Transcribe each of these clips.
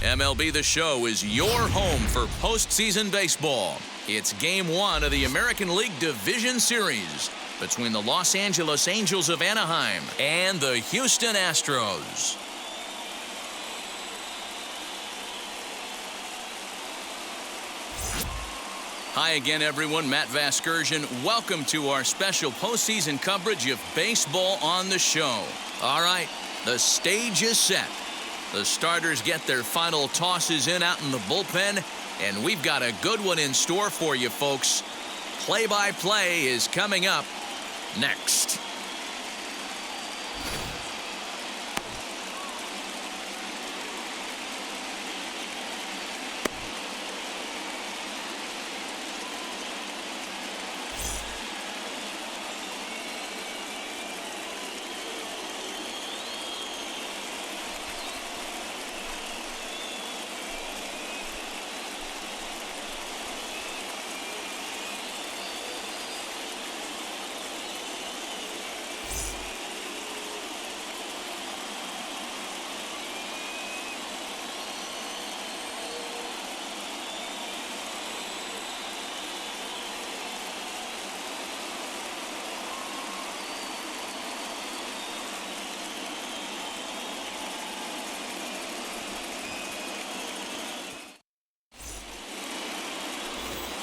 MLB The Show is your home for postseason baseball. It's Game 1 of the American League Division Series between the Los Angeles Angels of Anaheim and the Houston Astros. Hi again, everyone. Matt Vasgersian. Welcome to our special postseason coverage of baseball on the show. All right, the stage is set. The starters get their final tosses in out in the bullpen, and we've got a good one in store for you, folks. Play-by-play is coming up next.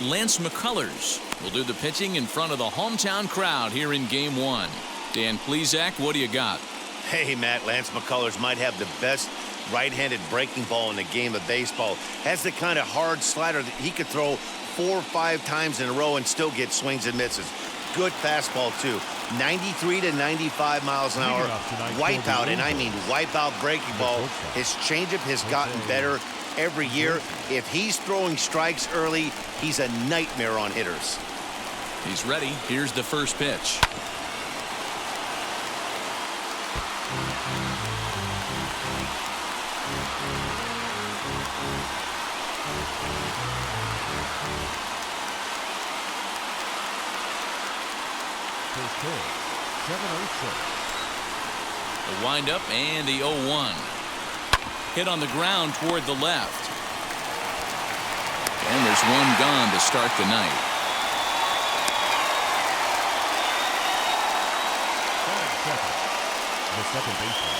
Lance McCullers will do the pitching in front of the hometown crowd here in Game 1. Dan Plesac, what do you got? Hey, Matt, Lance McCullers might have the best right-handed breaking ball in the game of baseball. Has the kind of hard slider that he could throw 4 or 5 times in a row and still get swings and misses. Good fastball, too. 93 to 95 miles an hour. Wipeout, and I mean wipeout breaking ball. His changeup has gotten better every year. If he's throwing strikes early, he's a nightmare on hitters. He's ready. Here's the first pitch. The windup and the 0-1. Hit on the ground toward the left. And there's one gone to start the night. The second baseman,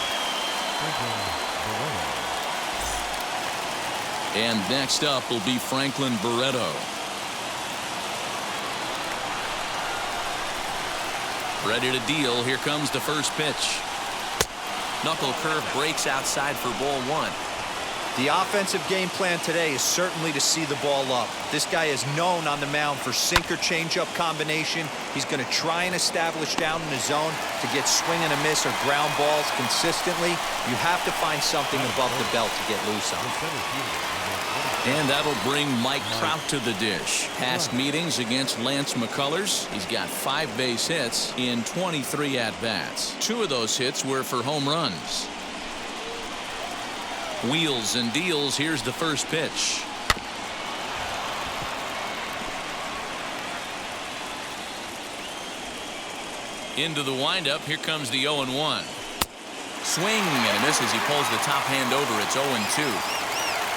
and next up will be Franklin Barreto. Ready to deal. Here comes the first pitch. Knuckle curve breaks outside for ball 1. The offensive game plan today is certainly to see the ball up. This guy is known on the mound for sinker changeup combination. He's going to try and establish down in the zone to get swing and a miss or ground balls consistently. You have to find something above the belt to get loose on. And that'll bring Mike Trout to the dish. Past meetings against Lance McCullers, he's got 5 base hits in 23 at-bats. 2 of those hits were for home runs. Wheels and deals. Here's the first pitch. Into the windup. Here comes the 0-1. Swing and a miss as he pulls the top hand over. It's 0-2.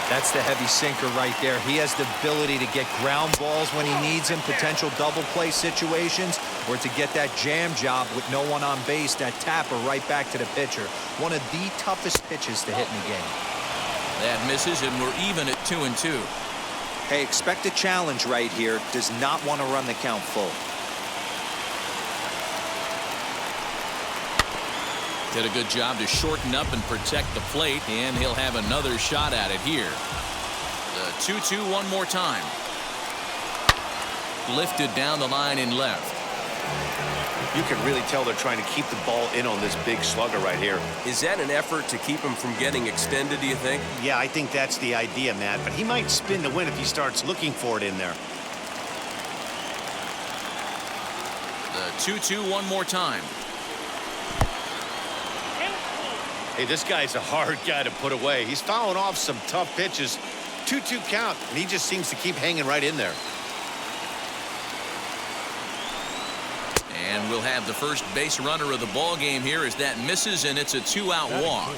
That's the heavy sinker right there. He has the ability to get ground balls when he needs them, potential double play situations, or to get that jam job with no one on base, that tapper right back to the pitcher. One of the toughest pitches to hit in the game. That misses, and we're even at 2-2. Hey, expect a challenge right here. Does not want to run the count full. Did a good job to shorten up and protect the plate, and he'll have another shot at it here. The 2-2 one more time. Lifted down the line in left. You can really tell they're trying to keep the ball in on this big slugger right here. Is that an effort to keep him from getting extended, do you think? Yeah, I think that's the idea, Matt. But he might spin to win if he starts looking for it in there. The 2-2 one more time. Hey, this guy's a hard guy to put away. He's fouling off some tough pitches. 2-2 count, and he just seems to keep hanging right in there. And we'll have the first base runner of the ball game here as that misses, and it's a 2-out walk.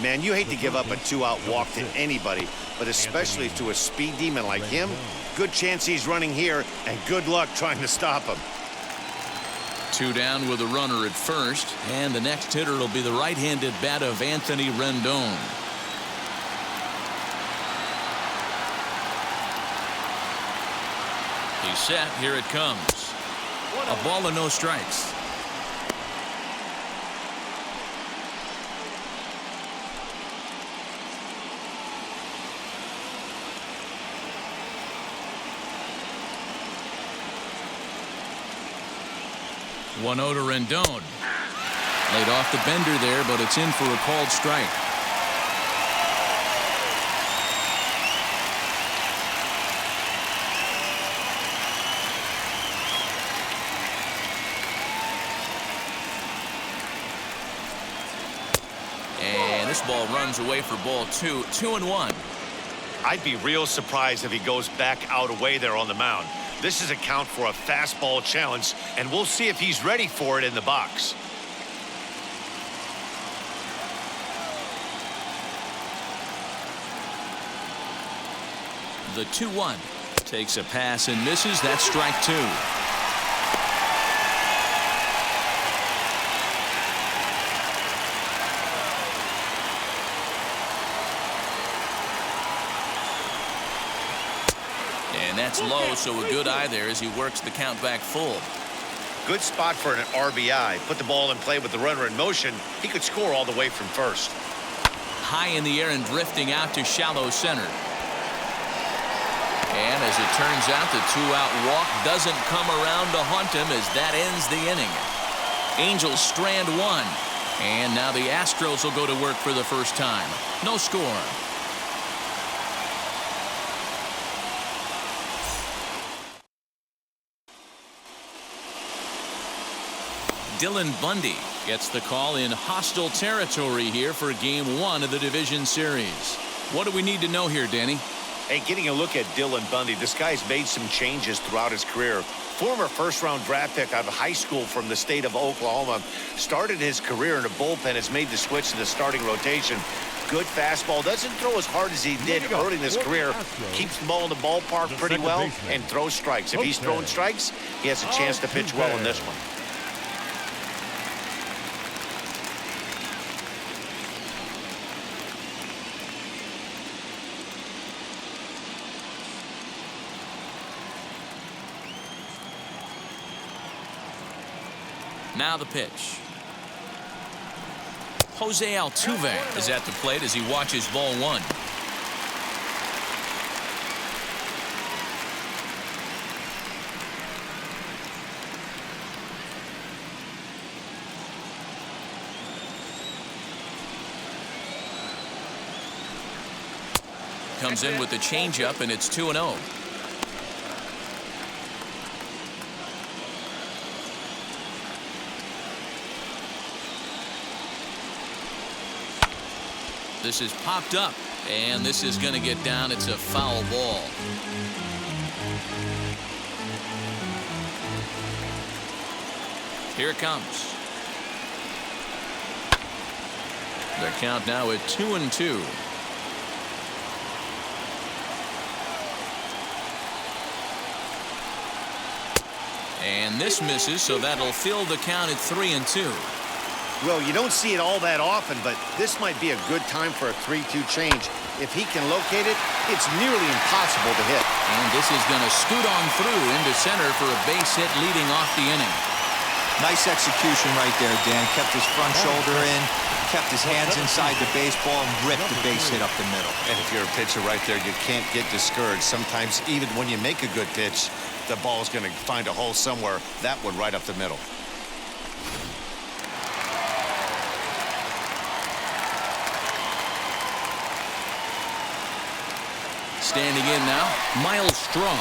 Man, you hate to give up a two-out walk to anybody, but especially to a speed demon like him. Good chance he's running here, and good luck trying to stop him. 2 down with a runner at first, and the next hitter will be the right-handed bat of Anthony Rendon. He's set. Here it comes. A ball and no strikes. One to Rendon. Laid off the bender there, but it's in for a called strike. And this ball runs away for ball 2. 2-1. I'd be real surprised if he goes back out away there on the mound. This is a count for a fastball challenge, and we'll see if he's ready for it in the box. The 2-1 takes a pass and misses. That's strike 2. And that's low, so a good eye there as he works the count back full. Good spot for an RBI. Put the ball in play with the runner in motion. He could score all the way from first. High in the air and drifting out to shallow center. And as it turns out, the 2-out walk doesn't come around to haunt him as that ends the inning. Angels strand 1. And now the Astros will go to work for the first time. No score. Dylan Bundy gets the call in hostile territory here for Game 1 of the Division Series. What do we need to know here, Danny? Hey, getting a look at Dylan Bundy, this guy's made some changes throughout his career. Former first-round draft pick out of high school from the state of Oklahoma. Started his career in a bullpen, has made the switch to the starting rotation. Good fastball, doesn't throw as hard as he did early in his career. Keeps the ball in the ballpark pretty well and throws strikes. If he's throwing strikes, he has a chance to pitch well in this one. Now the pitch. Jose Altuve is at the plate as he watches ball 1. Comes in with the changeup, and it's 2-0. This is popped up, and this is going to get down. It's a foul ball. Here it comes. The count now at 2-2. And this misses, so that'll fill the count at 3-2. Well, you don't see it all that often, but this might be a good time for a 3-2 change. If he can locate it, it's nearly impossible to hit. And this is going to scoot on through into center for a base hit leading off the inning. Nice execution right there, Dan. Kept his front shoulder in, kept his hands inside the baseball, and ripped the base hit up the middle. And if you're a pitcher right there, you can't get discouraged. Sometimes even when you make a good pitch, the ball's going to find a hole somewhere. That one right up the middle. Standing in now, Miles Straw.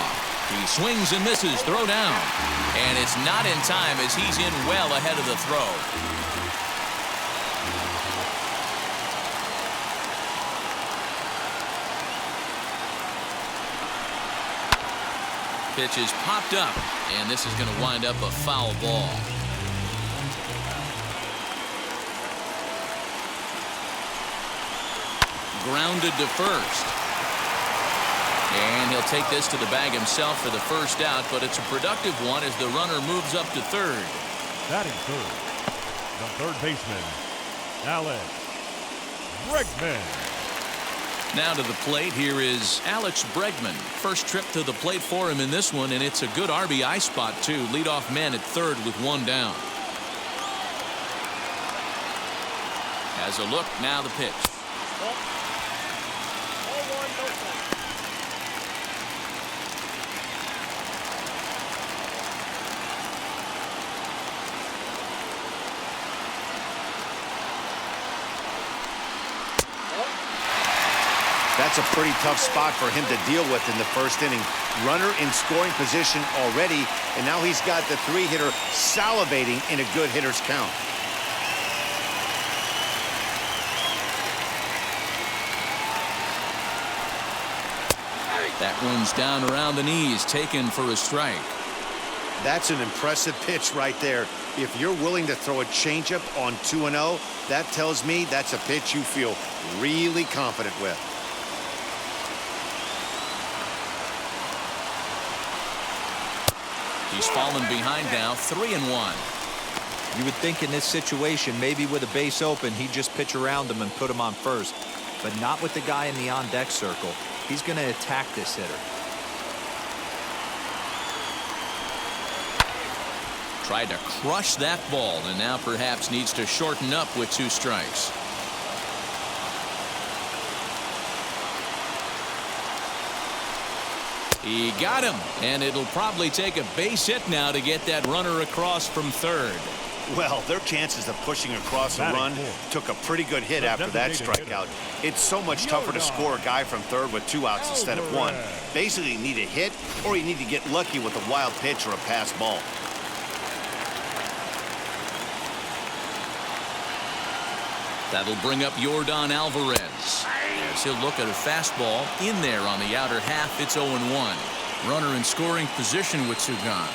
He swings and misses, throw down. And it's not in time as he's in well ahead of the throw. Pitch is popped up, and this is going to wind up a foul ball. grounded to first. And he'll take this to the bag himself for the first out, but it's a productive one as the runner moves up to third. Batting third, the third baseman, Alex Bregman. Now to the plate, here is Alex Bregman. First trip to the plate for him in this one, and it's a good RBI spot, too. Leadoff man at third with one down. Has a look, now the pitch. That's a pretty tough spot for him to deal with in the first inning. Runner in scoring position already, and now he's got the three-hitter salivating in a good hitter's count. That one's down around the knees, taken for a strike. That's an impressive pitch right there. If you're willing to throw a changeup on 2-0, that tells me that's a pitch you feel really confident with. He's fallen behind now, 3-1. You would think in this situation, maybe with a base open, he'd just pitch around him and put him on first. But not with the guy in the on-deck circle. He's going to attack this hitter. Tried to crush that ball, and now perhaps needs to shorten up with 2 strikes. He got him, and it'll probably take a base hit now to get that runner across from third. Well, their chances of pushing across a run took a pretty good hit after that strikeout. It's so much tougher to score a guy from third with 2 outs instead of 1. Basically, you need a hit, or you need to get lucky with a wild pitch or a pass ball. That'll bring up Yordan Alvarez. As he'll look at a fastball in there on the outer half. It's 0-1. Runner in scoring position with 2 gone.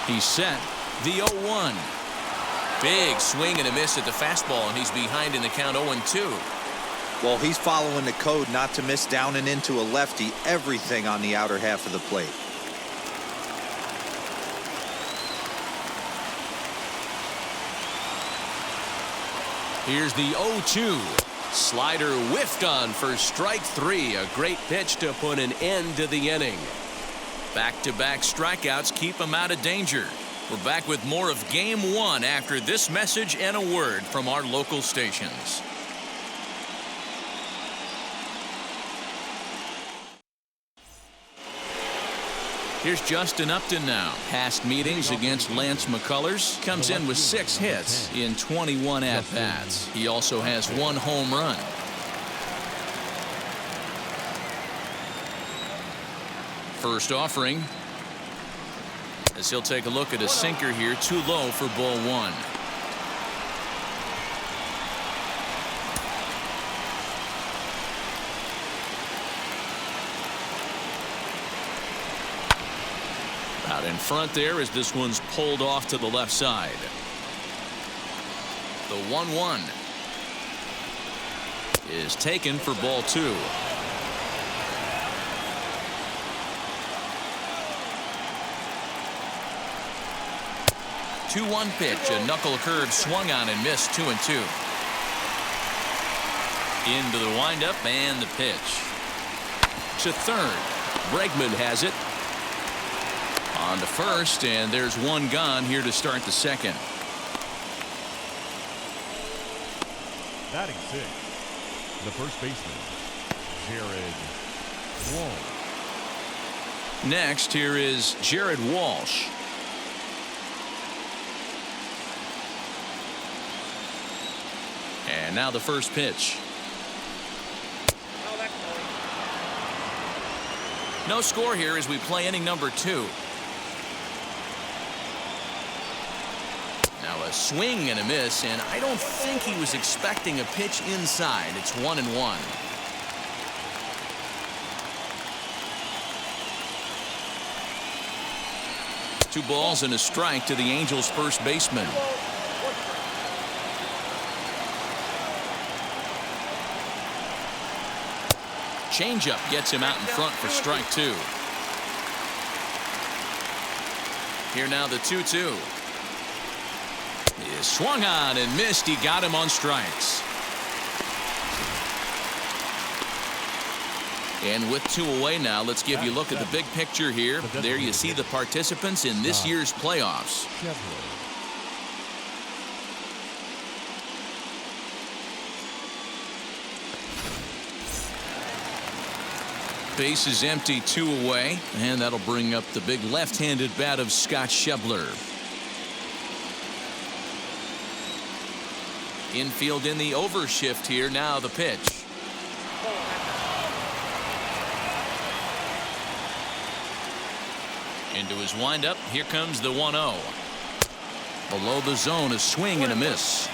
He's set. The 0-1. Big swing and a miss at the fastball, and he's behind in the count 0-2. Well, he's following the code not to miss down and into a lefty. Everything on the outer half of the plate. Here's the 0-2. Slider whiffed on for strike 3. A great pitch to put an end to the inning. Back-to-back strikeouts keep him out of danger. We're back with more of Game 1 after this message and a word from our local stations. Here's Justin Upton now. Past meetings against Lance McCullers. Comes in with 6 hits in 21 at-bats. He also has 1 home run. First offering. As he'll take a look at a sinker here. Too low for ball 1. Out in front there as this one's pulled off to the left side. The 1-1 is taken for ball 2. The 2-1 pitch, a knuckle curve swung on and missed. 2-2. Into the windup and the pitch. To third. Bregman has it. On to first, and there's 1 gone here to start the second. Batting 6, the first baseman, Jared Walsh. Next, here is Jared Walsh. And now the first pitch. No score here as we play inning number 2. Now a swing and a miss, and I don't think he was expecting a pitch inside. It's 1-1. 2 balls and a strike to the Angels' first baseman. Changeup gets him out in front for strike 2. Here now the 2-2. He swung on and missed. He got him on strikes. And with 2 away now, let's give you a look at the big picture here. There you see the participants in this year's playoffs. Base is empty, 2 away, and that'll bring up the big left-handed bat of Scott Schebler. Infield in the overshift here. Now the pitch. Into his windup. Here comes the 1-0. Below the zone, a swing and a miss.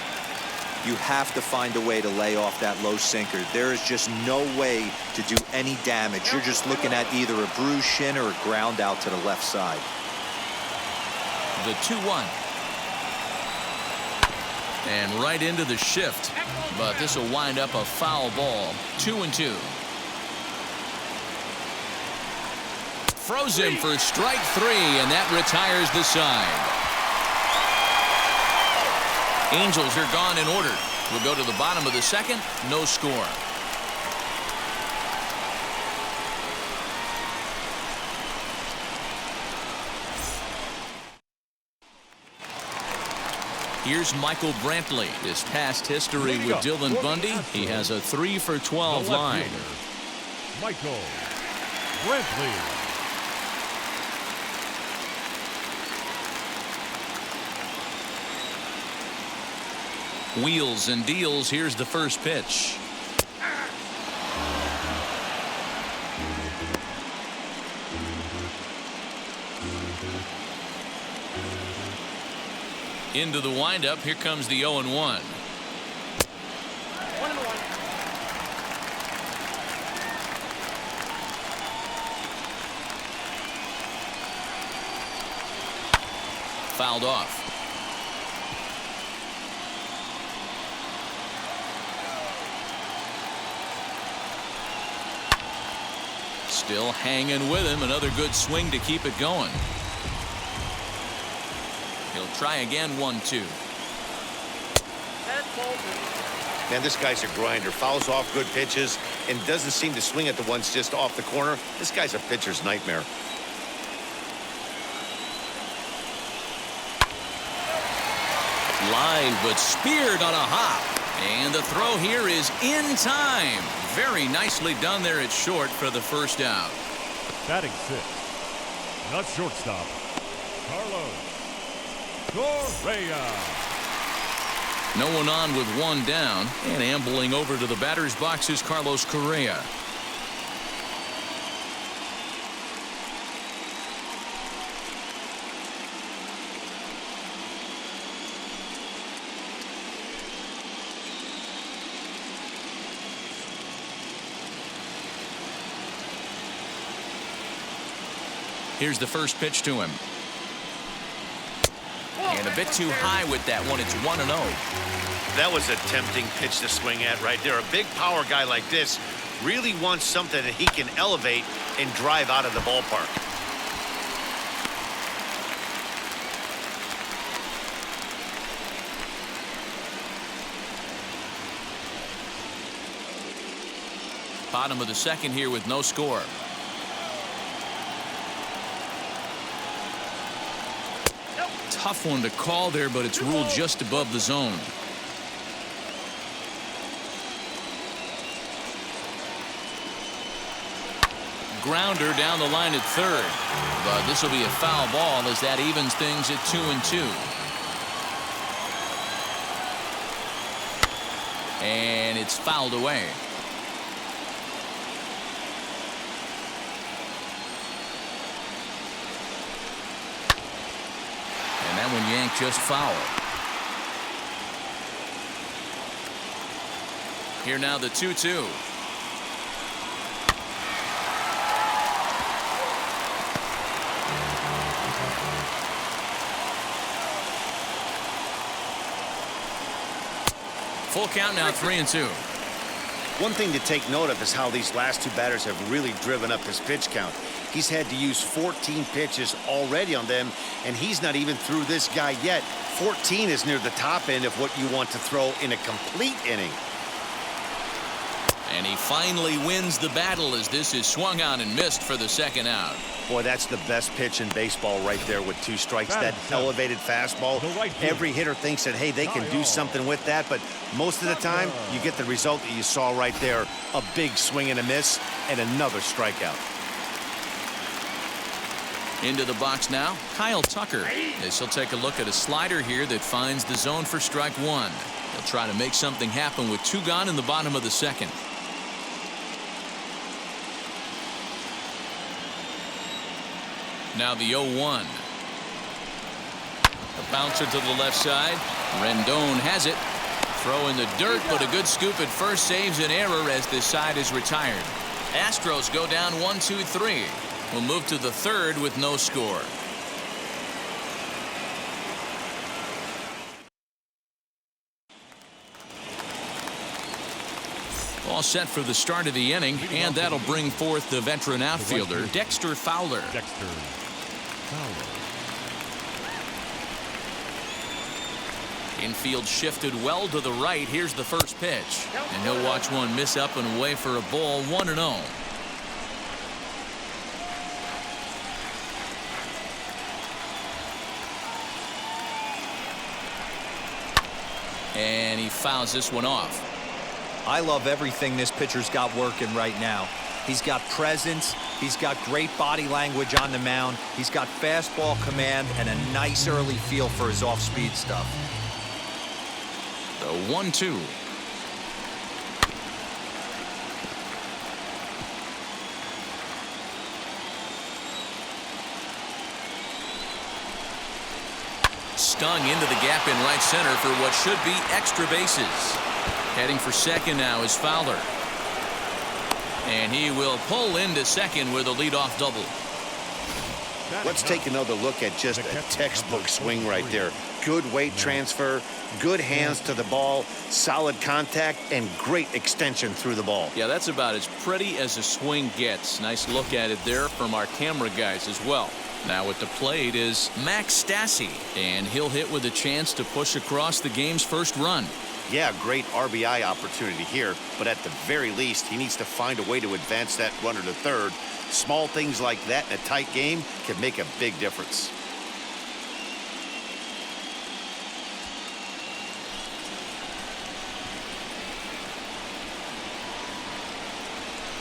You have to find a way to lay off that low sinker. There is just no way to do any damage. You're just looking at either a bruised shin or a ground out to the left side. The 2-1. And right into the shift. But this will wind up a foul ball. 2-2. Froze him for strike 3, and that retires the side. Angels are gone in order. We'll go to the bottom of the second. No score. Here's Michael Brantley. His past history with Dylan Bundy. He has a 3-for-12 line. Michael Brantley. Wheels and deals. Here's the first pitch. Into the windup. Here comes the 0-1. Fouled off. Still hanging with him. Another good swing to keep it going. He'll try again. 1-2. Man, this guy's a grinder. Fouls off good pitches and doesn't seem to swing at the ones just off the corner. This guy's a pitcher's nightmare. Line, but speared on a hop. And the throw here is in time. Very nicely done there at short for the first out. Batting 6. Not shortstop. Carlos Correa. No one on with 1 down. And ambling over to the batter's box is Carlos Correa. Here's the first pitch to him. And a bit too high with that one. It's 1-0. That was a tempting pitch to swing at right there. A big power guy like this really wants something that he can elevate and drive out of the ballpark. Bottom of the second here with no score. Tough one to call there, but it's ruled just above the zone. Grounder down the line at third. But this will be a foul ball as that evens things at 2-2. And it's fouled away. And that one yanked just foul. Here now the 2-2. Full count now, 3-2. One thing to take note of is how these last two batters have really driven up his pitch count. He's had to use 14 pitches already on them, and he's not even through this guy yet. 14 is near the top end of what you want to throw in a complete inning. And he finally wins the battle as this is swung on and missed for the second out. Boy, that's the best pitch in baseball right there with 2 strikes. That elevated fastball. Every hitter thinks that, hey, they can do something with that, but most of the time, you get the result that you saw right there. A big swing and a miss, and another strikeout. Into the box now, Kyle Tucker. As he'll take a look at a slider here that finds the zone for strike 1. He'll try to make something happen with 2 gone in the bottom of the second. Now the 0-1. A bouncer to the left side. Rendon has it. Throw in the dirt, but a good scoop at first saves an error as this side is retired. Astros go down 1-2-3. We'll move to the third with no score. All set for the start of the inning, and that'll bring forth the veteran outfielder, Dexter Fowler. Dexter Fowler. Infield shifted well to the right. Here's the first pitch, and he'll watch one miss up and away for a ball. 1-0. And he fouls this one off. I love everything this pitcher's got working right now. He's got presence. He's got great body language on the mound. He's got fastball command and a nice early feel for his off-speed stuff. The 1-2. Stung into the gap in right center for what should be extra bases. Heading for second now is Fowler. And he will pull into second with a leadoff double. Let's take another look at just a textbook swing right there. Good weight transfer, good hands to the ball, solid contact, and great extension through the ball. Yeah, that's about as pretty as a swing gets. Nice look at it there from our camera guys as well. Now at the plate is Max Stassi, and he'll hit with a chance to push across the game's first run. Yeah, great RBI opportunity here, but at the very least, he needs to find a way to advance that runner to third. Small things like that in a tight game can make a big difference.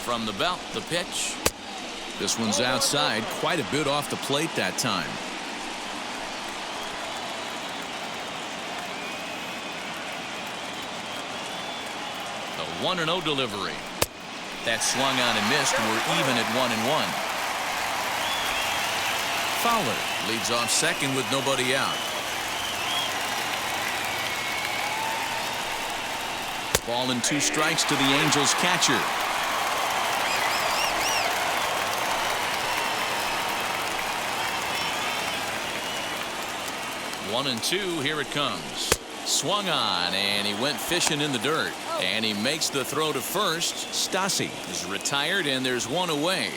From the belt, the pitch. This one's outside, quite a bit off the plate that time. The 1-0 delivery. That swung on and missed. We're even at 1-1. Fowler leads off second with nobody out. Ball and 2 strikes to the Angels catcher. One and 2, here it comes. Swung on, and he went fishing in the dirt. And he makes the throw to first. Stassi is retired, and there's one away.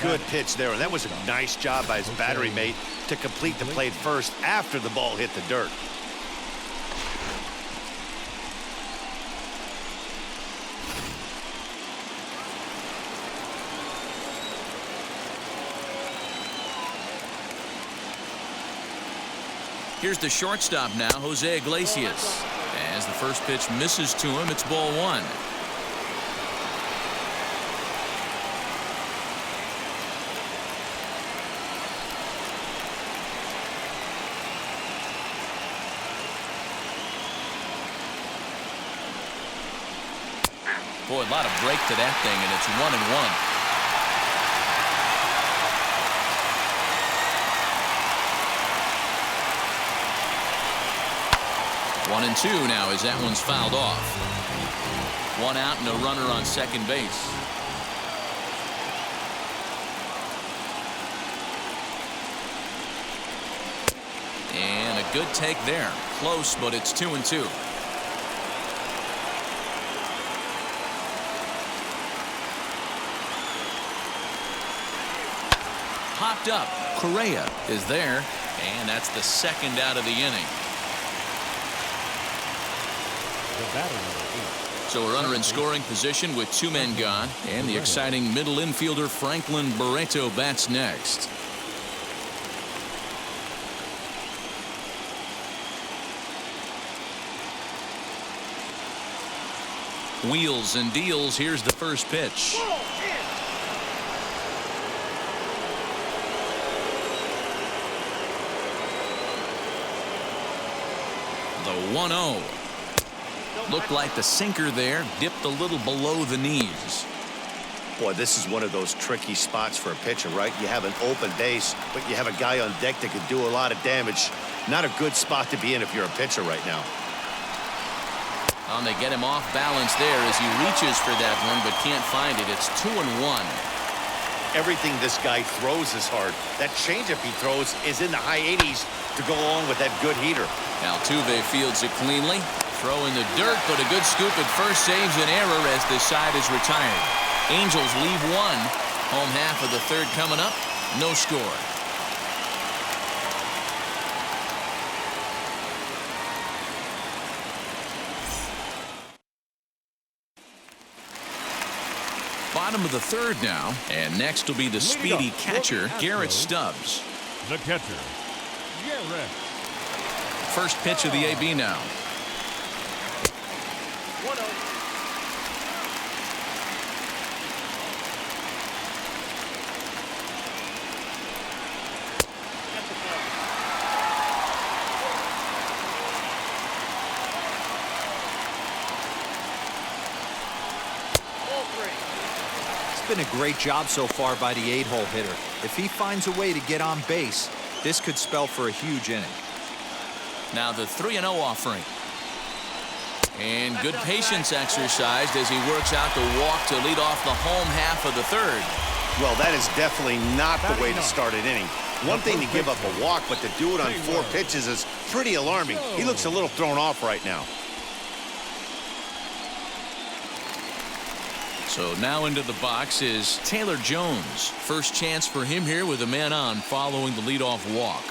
Good pitch there. That was a nice job by his battery mate to complete the play first after the ball hit the dirt. Here's the shortstop now, Jose Iglesias. As the first pitch misses to him, it's ball 1. Boy, a lot of break to that thing, and it's 1-1. 1-2 now as that one's fouled off. 1 out and a runner on second base. And a good take there. Close, but it's 2-2. Popped up. Correa is there, and that's the second out of the inning. The batter, number 8. So a runner in scoring position with 2 men gone, and the exciting middle infielder Franklin Barreto bats next. Wheels and deals. Here's the first pitch. The 1-0. Looked like the sinker there dipped a little below the knees. Boy, this is one of those tricky spots for a pitcher, right? You have an open base, but you have a guy on deck that could do a lot of damage. Not a good spot to be in if you're a pitcher right now. And they get him off balance there as he reaches for that one, but can't find it. It's 2-1. Everything this guy throws is hard. That changeup he throws is in the high 80s to go along with that good heater. Altuve fields it cleanly. Throw in the dirt, but a good scoop at first saves an error as the side is retired. Angels leave one. Home half of the third coming up. No score. Bottom of the third now, and next will be the speedy catcher, Garrett Stubbs. The catcher, Garrett. First pitch of the AB now. It's been a great job so far by the 8-hole hitter. If he finds a way to get on base, this could spell for a huge inning. Now the 3-0 offering. And good patience exercised as he works out the walk to lead off the home half of the third. Well, that is definitely not the way to start an inning. One thing to give up a walk, but to do it on 4 pitches is pretty alarming. He looks a little thrown off right now. So now into the box is Taylor Jones. First chance for him here with a man on following the leadoff walk.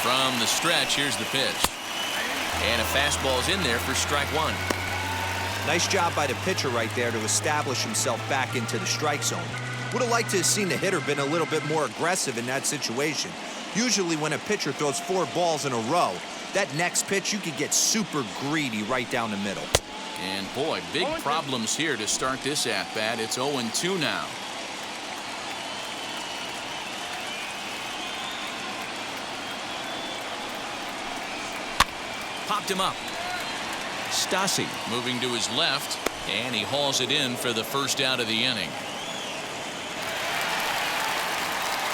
From the stretch, here's the pitch. And a fastball's in there for strike 1. Nice job by the pitcher right there to establish himself back into the strike zone. Would have liked to have seen the hitter been a little bit more aggressive in that situation. Usually when a pitcher throws 4 balls in a row, that next pitch you could get super greedy right down the middle. And boy, big problems here to start this at-bat. It's 0-2 now. Popped him up. Stassi moving to his left, and he hauls it in for the first out of the inning.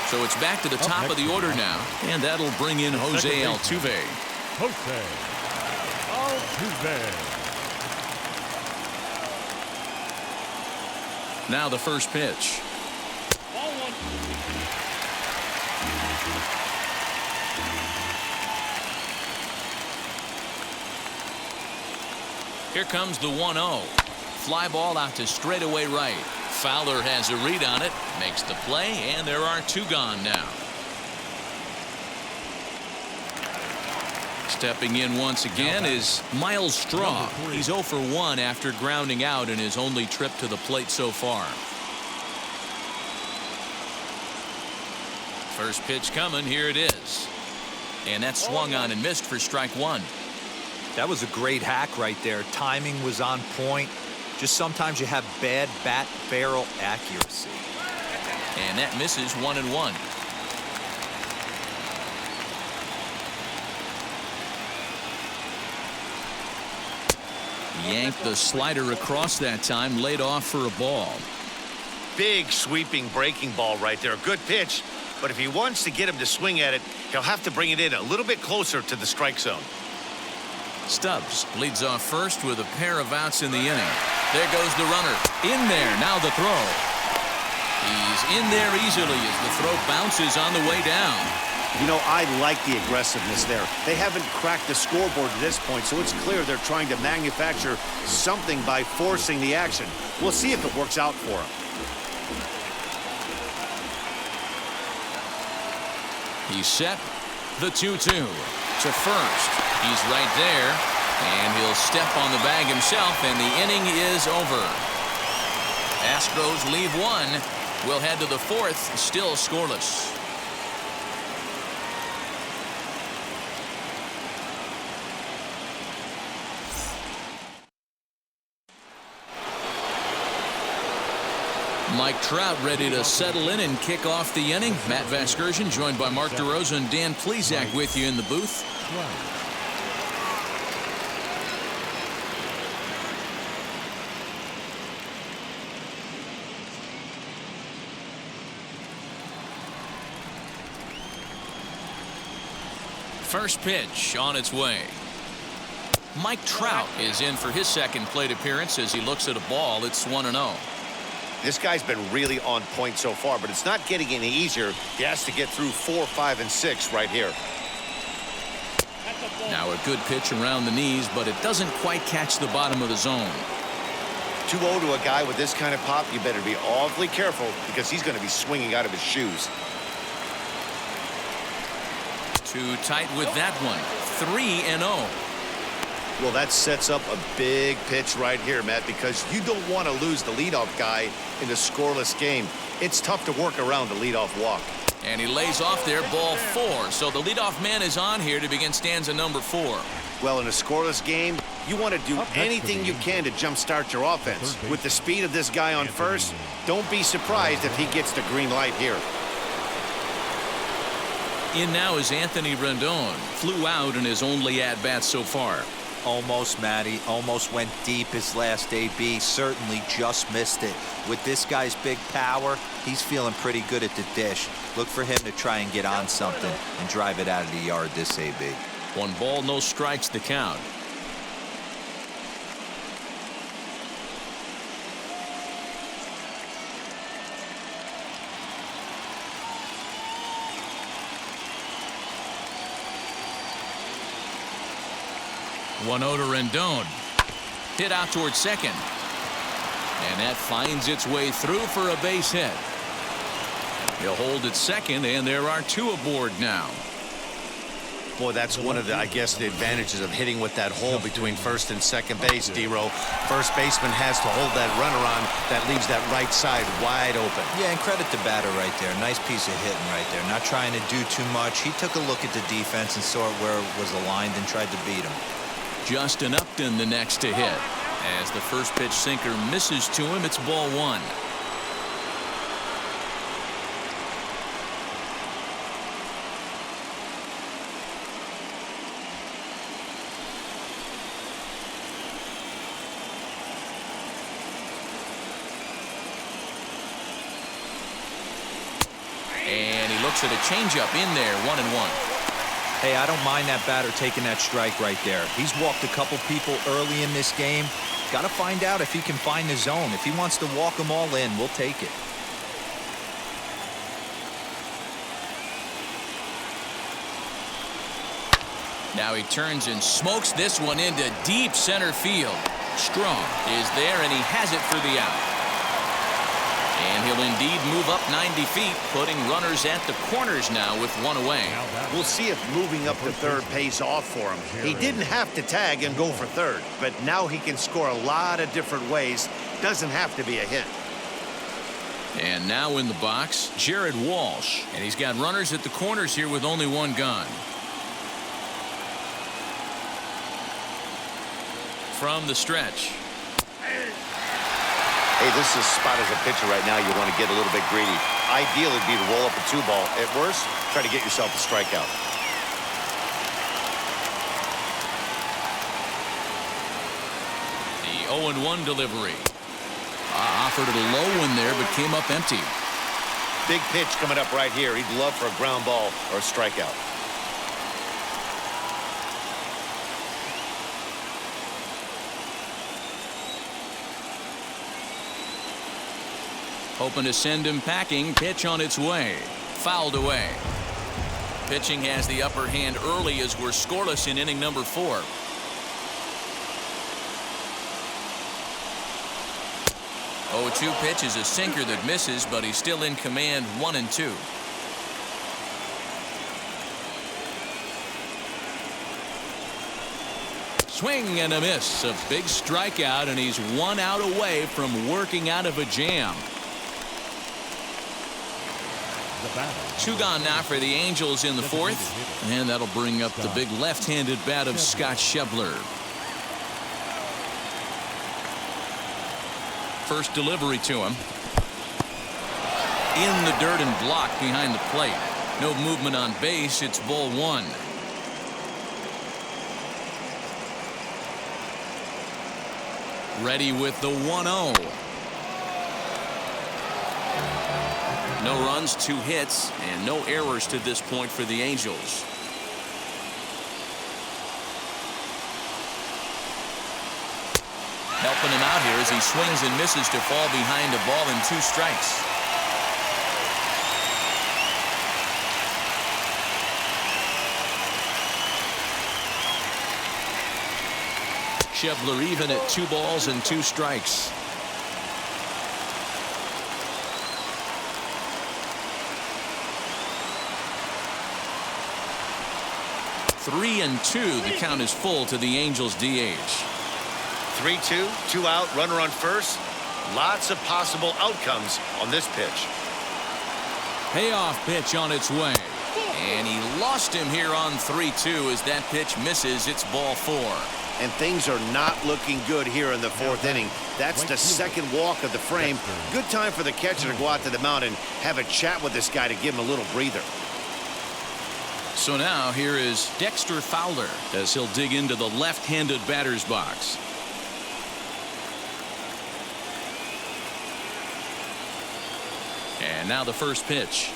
So it's back to the top of the order now, and that'll bring in Jose Altuve. Jose Altuve. Now the first pitch. Here comes the 1-0. Fly ball out to straightaway right. Fowler has a read on it, makes the play, and there are 2 gone now. Stepping in once again is Miles Straw. He's 0 for 1 after grounding out in his only trip to the plate so far. First pitch coming, here it is. And that's swung on and missed for strike 1. That was a great hack right there. Timing was on point. Just sometimes you have bad bat barrel accuracy. And that misses 1-1. Yanked the slider across that time, laid off for a ball. Big sweeping breaking ball right there. Good pitch, But if he wants to get him to swing at it, he'll have to bring it in a little bit closer to the strike zone. Stubbs leads off first with a pair of outs in the inning. There goes the runner. In there, now the throw. He's in there easily as the throw bounces on the way down. You know, I like the aggressiveness there. They haven't cracked the scoreboard at this point, so it's clear they're trying to manufacture something by forcing the action. We'll see if it works out for him. He's set. The 2-2 to first. He's right there, and he'll step on the bag himself, and the inning is over. Astros leave one. We'll head to the fourth, still scoreless. Mike Trout ready to settle in and kick off the inning. Matt Vasgersian joined by Mark DeRosa and Dan Plesac with you in the booth. First pitch on its way. Mike Trout is in for his second plate appearance as he looks at a ball. It's 1-0. This guy's been really on point so far, but it's not getting any easier. He has to get through 4, 5, and 6 right here. Now a good pitch around the knees, but it doesn't quite catch the bottom of the zone. 2-0 to a guy with this kind of pop, you better be awfully careful because he's going to be swinging out of his shoes. Too tight with that one. 3-0. Well, that sets up a big pitch right here, Matt, because you don't want to lose the leadoff guy in a scoreless game. It's tough to work around the leadoff walk. And he lays off there, ball 4. So the leadoff man is on here to begin stanza number 4. Well, in a scoreless game, you want to do anything you can to jumpstart your offense. With the speed of this guy on first, don't be surprised if he gets the green light here. In now is Anthony Rendon. Flew out in his only at-bat so far. Almost, Matty. Almost went deep his last AB. Certainly just missed it. With this guy's big power, he's feeling pretty good at the dish. Look for him to try and get on something and drive it out of the yard this AB. 1 ball, no strikes the count. One to Rendon. Hit out towards second. And that finds its way through for a base hit. He'll hold at second, and there are 2 aboard now. Boy, that's one of the, I guess, the advantages of hitting with that hole between first and second base, D-Row. First baseman has to hold that runner on. That leaves that right side wide open. Yeah, and credit the batter right there. Nice piece of hitting right there. Not trying to do too much. He took a look at the defense and saw where it was aligned and tried to beat him. Justin Upton the next to hit. As the first pitch sinker misses to him, it's ball 1. And he looks at a changeup in there, 1-1. Hey, I don't mind that batter taking that strike right there. He's walked a couple people early in this game. Got to find out if he can find the zone. If he wants to walk them all in, we'll take it. Now he turns and smokes this one into deep center field. Strong is there, and he has it for the out. And he'll indeed move up 90 feet, putting runners at the corners now with 1 away. We'll see if moving up to third pays off for him. He didn't have to tag and go for third, but now he can score a lot of different ways. Doesn't have to be a hit. And now in the box, Jared Walsh. And he's got runners at the corners here with only 1 gone. From the stretch. Hey, this is a spot as a pitcher right now. You want to get a little bit greedy. Ideal would be to roll up a 2-ball. At worst, try to get yourself a strikeout. The 0-1 delivery. Offered it a low one there, but came up empty. Big pitch coming up right here. He'd love for a ground ball or a strikeout. Hoping to send him packing. Pitch on its way. Fouled away. Pitching has the upper hand early as we're scoreless in inning number 4. Oh, 2 pitch is a sinker that misses, but he's still in command. 1-2. Swing and a miss. A big strikeout, and he's 1 out away from working out of a jam. 2 gone now for the Angels in the 4th, and that'll bring up the big left-handed bat of Scott Schebler. First delivery to him. In the dirt and blocked behind the plate. No movement on base. It's ball 1. Ready with the 1-0. No runs, 2 hits, and no errors to this point for the Angels. Helping him out here as he swings and misses to fall behind a ball and 2 strikes. Schebler even at 2 balls and 2 strikes. Three and 2. The count is full to the Angels DH. 3-2, 2 out, runner on first. Lots of possible outcomes on this pitch. Payoff pitch on its way. And he lost him here on 3-2 as that pitch misses. It's ball 4. And things are not looking good here in the 4th inning. That's the second walk of the frame. Good time for the catcher to go out to the mound and have a chat with this guy to give him a little breather. So now here is Dexter Fowler as he'll dig into the left-handed batter's box. And now the first pitch.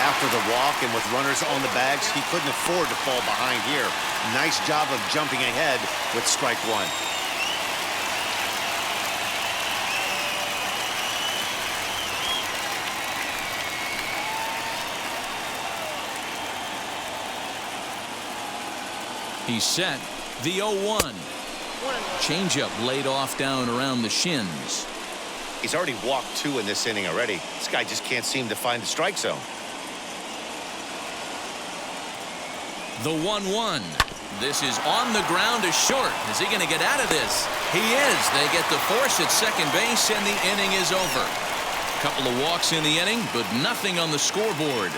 After the walk and with runners on the bags, he couldn't afford to fall behind here. Nice job of jumping ahead with strike 1. He's set. The 0-1. Changeup laid off down around the shins. He's already walked 2 in this inning already. This guy just can't seem to find the strike zone. The 1-1. This is on the ground to short. Is he going to get out of this? He is. They get the force at second base, and the inning is over. Couple of walks in the inning, but nothing on the scoreboard.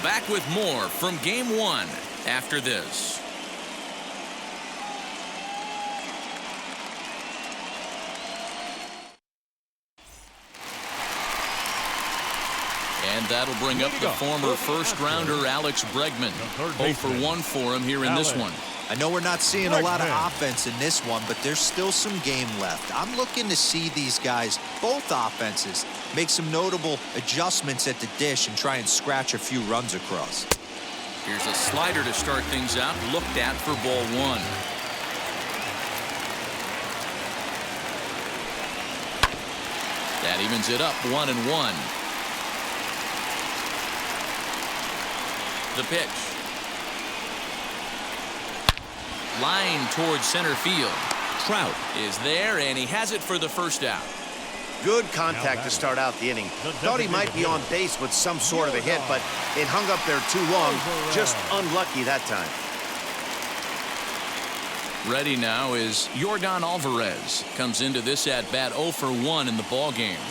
Back with more from Game 1 after this. And that'll bring up the former first-rounder Alex Bregman. 0 for 1 for him here in this one. I know we're not seeing a lot of offense in this one, but there's still some game left. I'm looking to see these guys, both offenses, make some notable adjustments at the dish and try and scratch a few runs across. Here's a slider to start things out, looked at for ball 1. That evens it up 1-1. The pitch. Line towards center field. Trout is there, and he has it for the first out. Good contact to start out the inning. Thought he might be on base with some sort of a hit, but it hung up there too long. Just unlucky that time. Ready now is Yordan Alvarez. Comes into this at bat 0 for 1 in the ball game.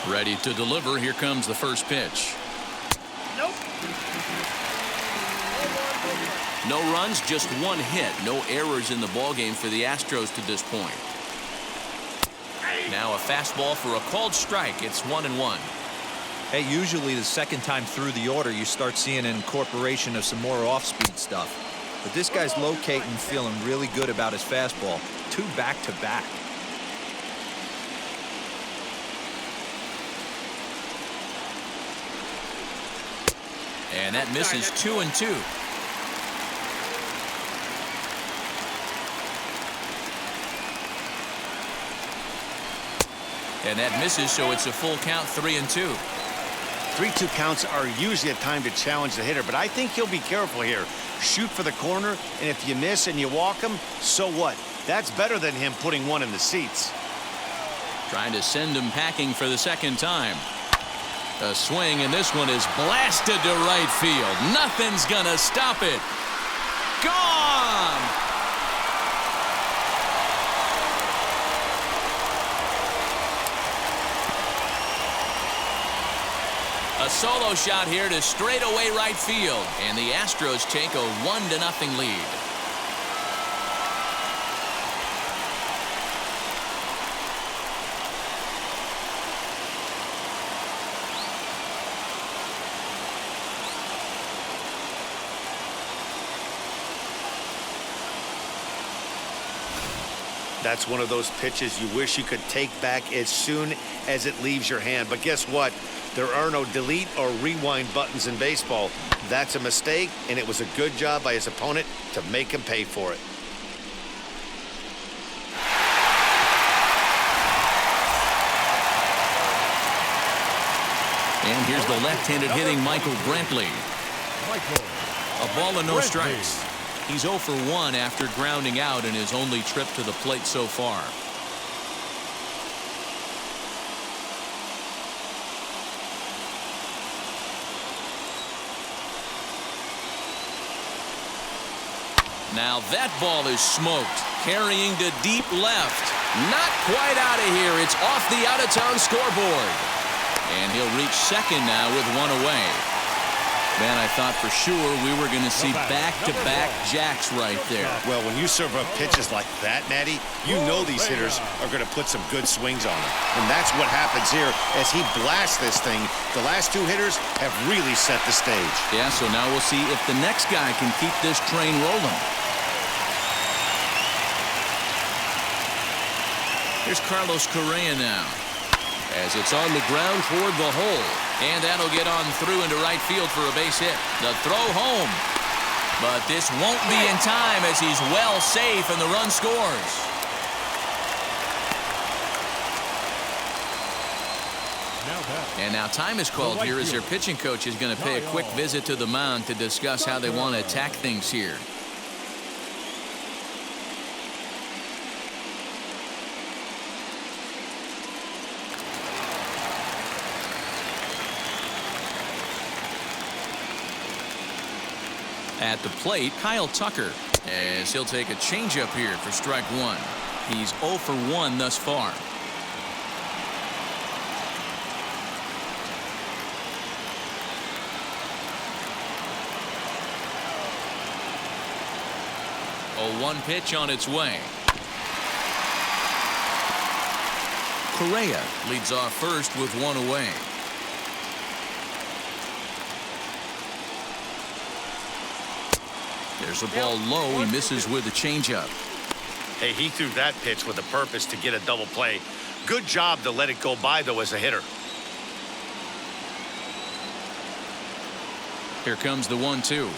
Ready to deliver. Here comes the first pitch. No runs, just 1 hit. No errors in the ballgame for the Astros to this point. Now a fastball for a called strike. It's 1-1. Hey, usually the second time through the order, you start seeing an incorporation of some more off-speed stuff. But this guy's locating, feeling really good about his fastball. 2 back-to-back. And that misses 2-2. And that misses, so it's a full count, 3-2. 3-2 counts are usually a time to challenge the hitter, but I think he'll be careful here. Shoot for the corner, and if you miss and you walk him, so what? That's better than him putting one in the seats. Trying to send him packing for the second time. A swing, and this one is blasted to right field. Nothing's gonna stop it. Gone! A solo shot here to straightaway right field, and the Astros take a 1-0 lead. That's one of those pitches you wish you could take back as soon as it leaves your hand. But guess what? There are no delete or rewind buttons in baseball. That's a mistake, and it was a good job by his opponent to make him pay for it. And here's the left-handed hitting Michael Brantley. A ball and no strikes. He's 0 for 1 after grounding out in his only trip to the plate so far. Now that ball is smoked, carrying to deep left. Not quite out of here. It's off the out-of-town scoreboard. And he'll reach second now with one away. Man, I thought for sure we were going to see back-to-back jacks right there. Well, when you serve up pitches like that, Matty, you know these hitters are going to put some good swings on them. And that's what happens here as he blasts this thing. The last two hitters have really set the stage. Yeah, so now we'll see if the next guy can keep this train rolling. Here's Carlos Correa now, as it's on the ground toward the hole. And that'll get on through into right field for a base hit. The throw home. But this won't be in time as he's well safe and the run scores. And now time is called here as their pitching coach is going to pay a quick visit to the mound to discuss how they want to attack things here. At the plate, Kyle Tucker, as he'll take a changeup here for strike one. He's 0 for 1 thus far. A 1 pitch on its way. Correa leads off first with 1 away. There's a ball low. He misses with a changeup. Hey, he threw that pitch with a purpose to get a double play. Good job to let it go by, though, as a hitter. Here comes the 1-2.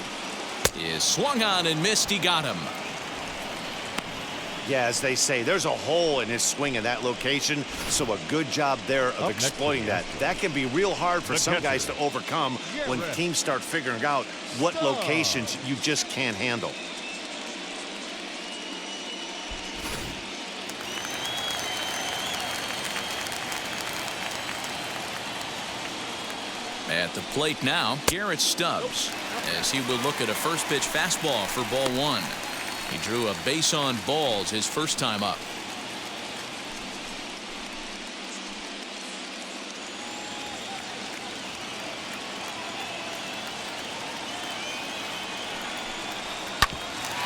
Is swung on and missed. He got him. Yeah, as they say, there's a hole in his swing in that location, so a good job there of exploiting that. That can be real hard for some guys to overcome when teams start figuring out what locations you just can't handle. At the plate now, Garrett Stubbs, as he will look at a first pitch fastball for ball 1. He drew a base on balls his first time up.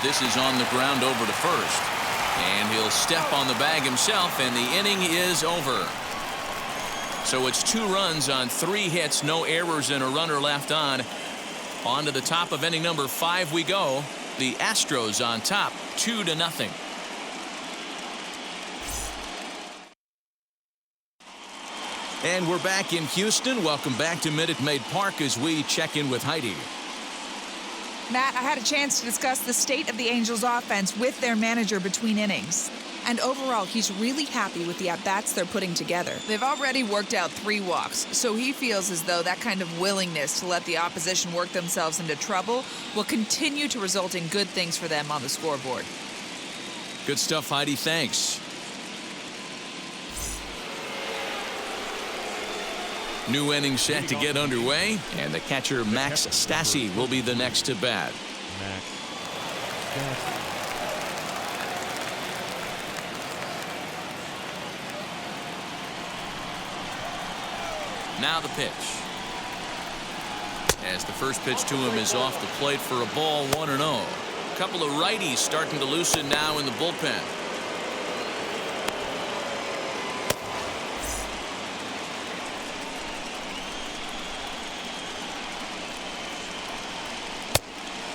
This is on the ground over to first. And he'll step on the bag himself, and the inning is over. So it's 2 runs on 3 hits, no errors, and a runner left on. On to the top of inning number 5 we go. The Astros on top, 2-0. And we're back in Houston. Welcome back to Minute Maid Park as we check in with Heidi. Matt, I had a chance to discuss the state of the Angels offense with their manager between innings. And overall, he's really happy with the at-bats they're putting together. They've already worked out 3 walks, so he feels as though that kind of willingness to let the opposition work themselves into trouble will continue to result in good things for them on the scoreboard. Good stuff, Heidi. Thanks. New inning set to get underway, and the catcher Max Stassi will be the next to bat. Max Stassi. Now the pitch. As the first pitch to him is off the plate for a ball, 1-0. A couple of righties starting to loosen now in the bullpen.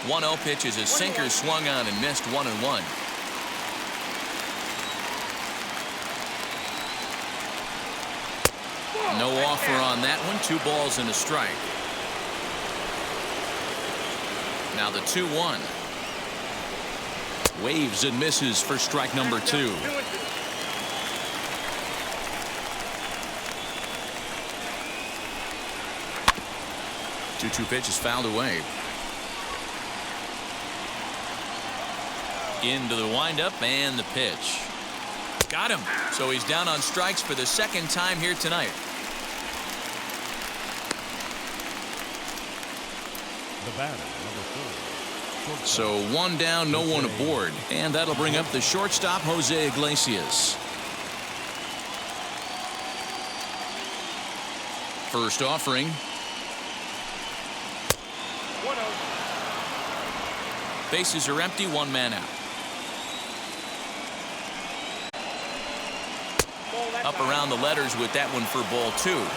One 0 pitch is a sinker swung on and missed, 1-1. No offer on that one. 2 balls and a strike. Now the 2-1. Waves and misses for strike number 2. Two pitch is fouled away. Into the windup and the pitch. Got him. So he's down on strikes for the second time here tonight. The batter, number 4. So 1 down, no one aboard. And that'll bring up the shortstop, Jose Iglesias. First offering. 1-0. Bases are empty, 1 man out. Up around the letters with that one for ball 2.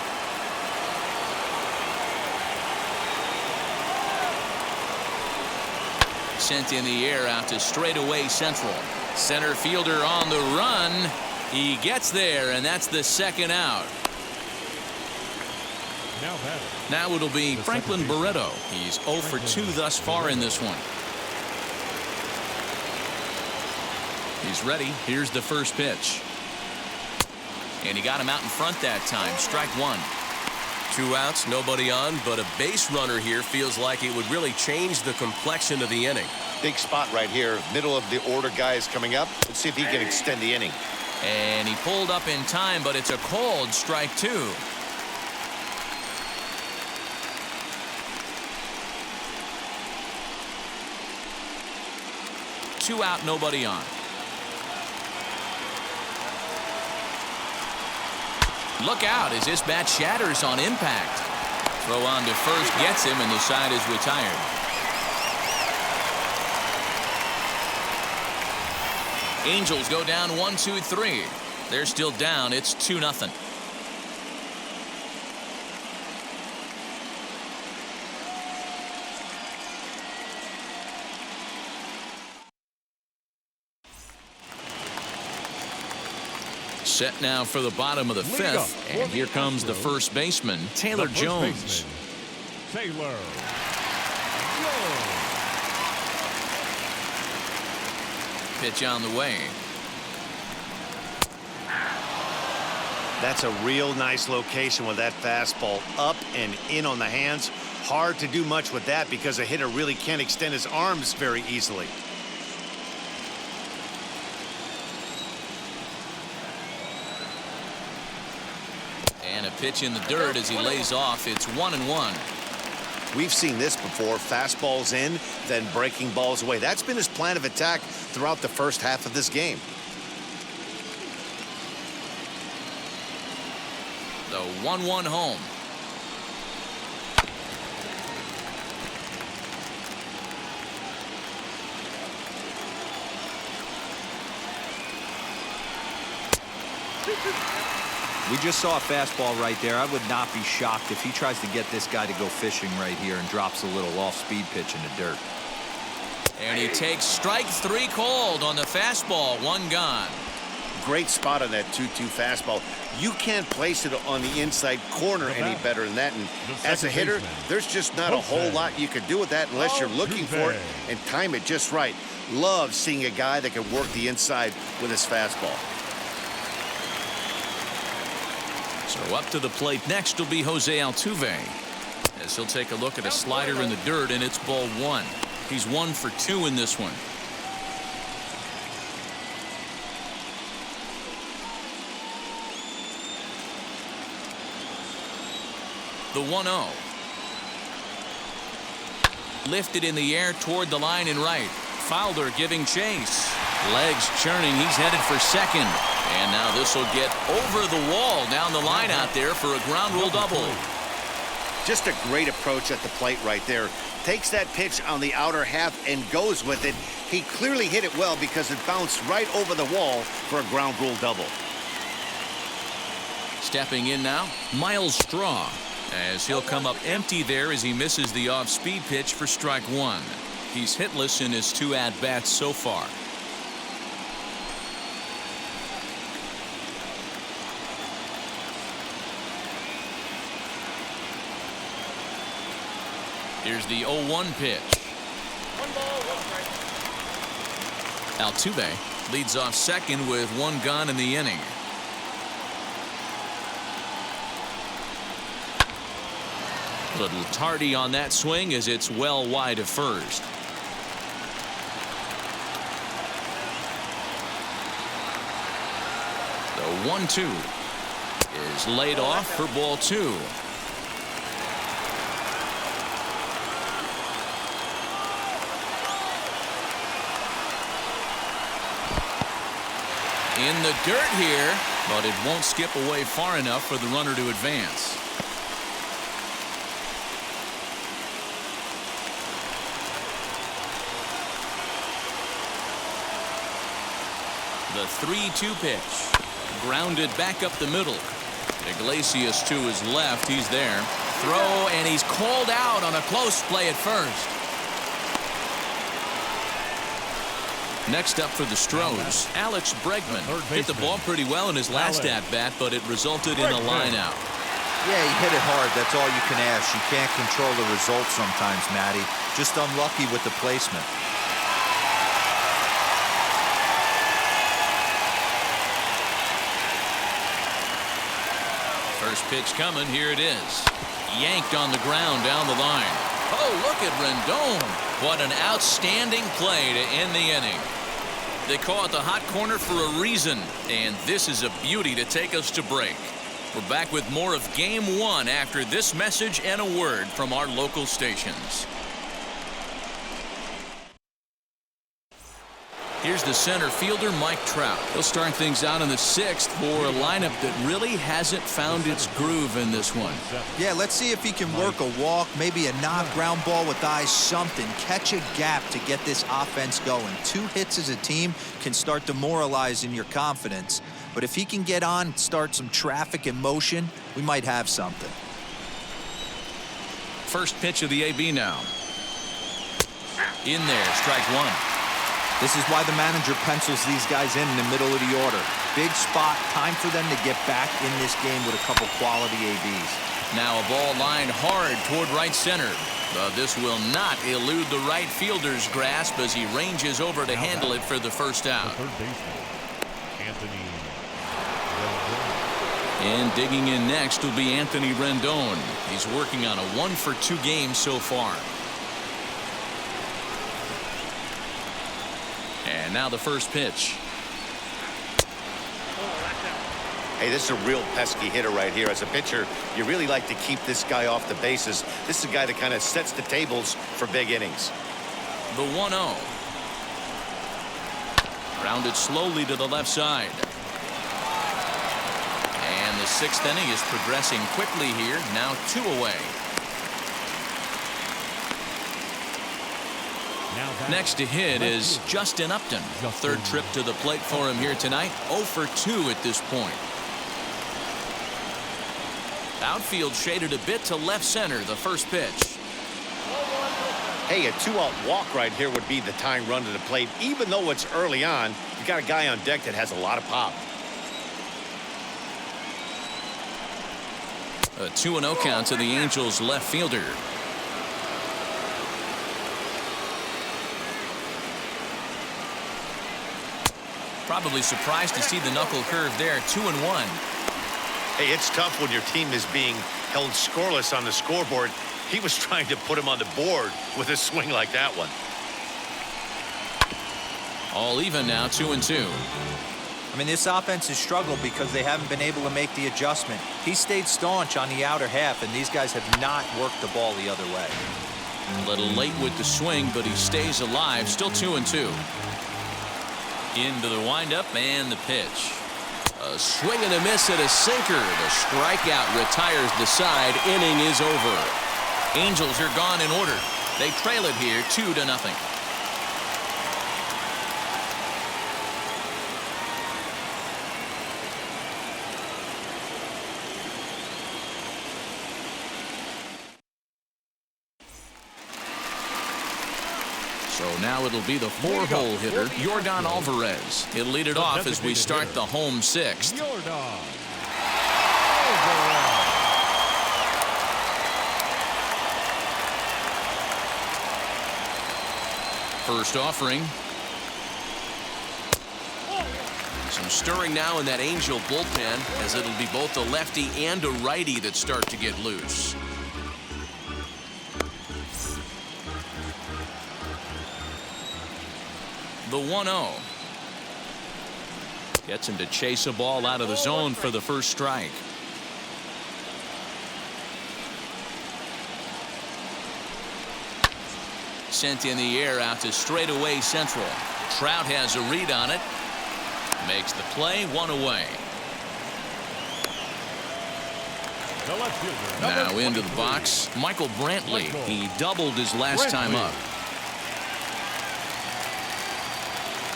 Sent in the air out to straightaway central. Center fielder on the run. He gets there, and that's the second out. Now it'll be Franklin Barreto. He's 0 for 2 thus far in this one. He's ready. Here's the first pitch. And he got him out in front that time. Strike 1. 2 outs, nobody on, but a base runner here feels like it would really change the complexion of the inning. Big spot right here. Middle of the order guy is coming up. Let's see if he can extend the inning. And he pulled up in time, but it's a called strike 2. Two out, nobody on. Look out as this bat shatters on impact. Throw on to first gets him, and the side is retired. Angels go down 1-2-3. They're still down. It's 2-0. Set now for the bottom of the 5th, and here comes the first baseman, Taylor Jones. Taylor Jones. Pitch on the way. That's a real nice location with that fastball up and in on the hands. Hard to do much with that because a hitter really can't extend his arms very easily. And a pitch in the dirt as he lays off. It's 1-1. We've seen this before. Fastballs in, then breaking balls away. That's been his plan of attack throughout the first half of this game. The 1-1 home. We just saw a fastball right there. I would not be shocked if he tries to get this guy to go fishing right here and drops a little off-speed pitch in the dirt. And he takes strike 3 called on the fastball. 1 gone. great spot on that 2-2 fastball. You can't place it on the inside corner any better than that. And as a hitter, there's just not a whole lot you can do with that unless you're looking for it and time it just right. Love seeing a guy that can work the inside with his fastball. So up to the plate next will be Jose Altuve, as he'll take a look at a slider in the dirt, and it's ball one. He's 1 for 2 in this one. The 1-0. Lifted in the air toward the line and right. Fowler giving chase. Legs churning. He's headed for second. And now this will get over the wall down the line out there for a ground rule double. Just a great approach at the plate right there. Takes that pitch on the outer half and goes with it. He clearly hit it well because it bounced right over the wall for a ground rule double. Stepping in now, Miles Straw, as he'll come up empty there as he misses the off-speed pitch for strike one. He's hitless in his 2 at-bats so far. Here's the 0-1 pitch. 1 ball, 1 strike. Altuve leads off second with 1 gone in the inning. Little tardy on that swing as it's well wide of first. The 1-2 is laid off for ball 2. In the dirt here, but it won't skip away far enough for the runner to advance. The 3-2 pitch. Grounded back up the middle. Iglesias to his left. He's there. Throw, and he's called out on a close play at first. Next up for the Astros, Alex Bregman hit the ball pretty well in his last at-bat, but it resulted in a line-out. Yeah, he hit it hard. That's all you can ask. You can't control the results sometimes, Matty. Just unlucky with the placement. First pitch coming. Here it is. Yanked on the ground down the line. Oh, look at Rendon. What an outstanding play to end the inning. They call it the hot corner for a reason, and this is a beauty to take us to break. We're back with more of Game 1 after this message and a word from our local stations. Here's the center fielder, Mike Trout. He'll start things out in the 6th for a lineup that really hasn't found its groove in this one. Yeah, let's see if he can work a walk, maybe a knock, ground ball with eyes, something. Catch a gap to get this offense going. 2 hits as a team can start demoralizing your confidence. But if he can get on, start some traffic in motion, we might have something. First pitch of the AB now. In there, strike one. This is why the manager pencils these guys in the middle of the order. Big spot, time for them to get back in this game with a couple quality ABs. Now a ball lined hard toward right center. But this will not elude the right fielder's grasp as he ranges over to handle it for the first out. Third baseman, Anthony Rendon. And digging in next will be Anthony Rendon. He's working on a 1-for-2 game so far. And now the first pitch. Hey, this is a real pesky hitter right here. As a pitcher, you really like to keep this guy off the bases. This is a guy that kind of sets the tables for big innings. The 1-0. Rounded slowly to the left side. And the 6th inning is progressing quickly here. Now 2 away. Next to hit is Justin Upton. Third trip to the plate for him here tonight. 0 for 2 at this point. Outfield shaded a bit to left center. The first pitch. Hey, a 2-out walk right here would be the tying run to the plate. Even though it's early on, you got a guy on deck that has a lot of pop. A 2-0 count to the Angels left fielder. Probably surprised to see the knuckle curve there. 2-1. Hey, it's tough when your team is being held scoreless on the scoreboard. He was trying to put him on the board with a swing like that one. All even now, 2-2. I mean, this offense has struggled because they haven't been able to make the adjustment. He stayed staunch on the outer half, and these guys have not worked the ball the other way. A little late with the swing, but he stays alive. Still 2-2. Into the windup and the pitch. A swing and a miss at a sinker. The strikeout retires the side. Inning is over. Angels are gone in order. They trail it here 2-0. So now it'll be the 4-hole hitter, Yordan Alvarez. He'll lead it off as we start the home sixth. First offering. Some stirring now in that Angel bullpen, as it'll be both a lefty and a righty that start to get loose. The 1-0. Gets him to chase a ball out of the zone for the first strike. Sent in the air out to straightaway central. Trout has a read on it. Makes the play, 1 away. Now into the box, Michael Brantley. He doubled his last time up.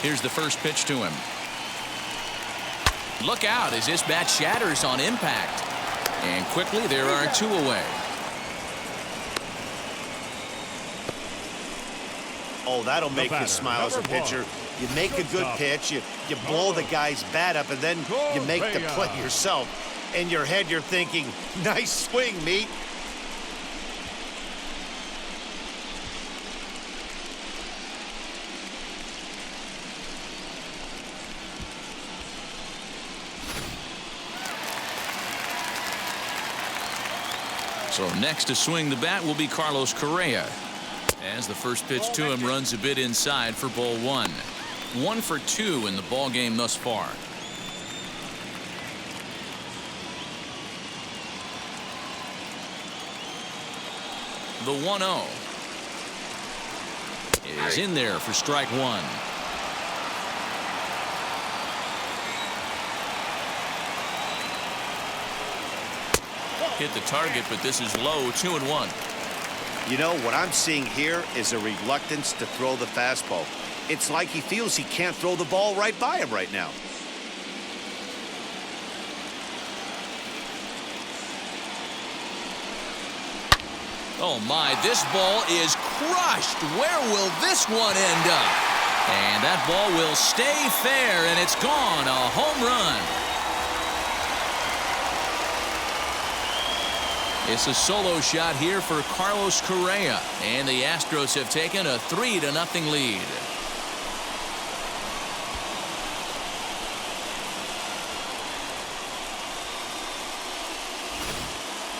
Here's the first pitch to him. Look out as this bat shatters on impact. And quickly there are 2 away. Oh, that'll make you smile as a pitcher. You make a good pitch, you blow the guy's bat up, and then you make the play yourself. In your head, you're thinking, nice swing, meat. So next to swing the bat will be Carlos Correa. As the first pitch to him runs a bit inside for ball 1. 1 for 2 in the ball game thus far. The 1-0 is in there for strike 1. Hit the target, but this is low. 2-1. You know, what I'm seeing here is a reluctance to throw the fastball. It's like he feels he can't throw the ball right by him right now. Oh my, this ball is crushed. Where will this one end up? And that ball will stay fair, and it's gone. A home run. It's a solo shot here for Carlos Correa, and the Astros have taken a 3-0 lead.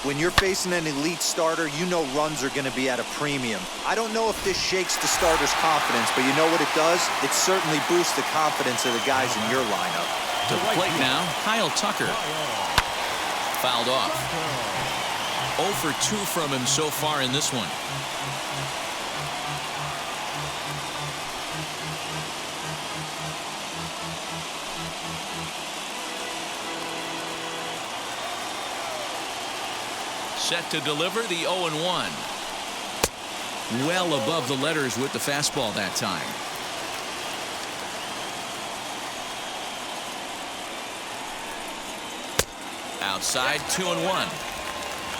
When you're facing an elite starter, you know runs are going to be at a premium. I don't know if this shakes the starter's confidence, but you know what it does? It certainly boosts the confidence of the guys in your lineup. To the plate now, Kyle Tucker. Fouled off. 0 for 2 from him so far in this one. Set to deliver the 0-1. Well above the letters with the fastball that time. Outside, 2-1.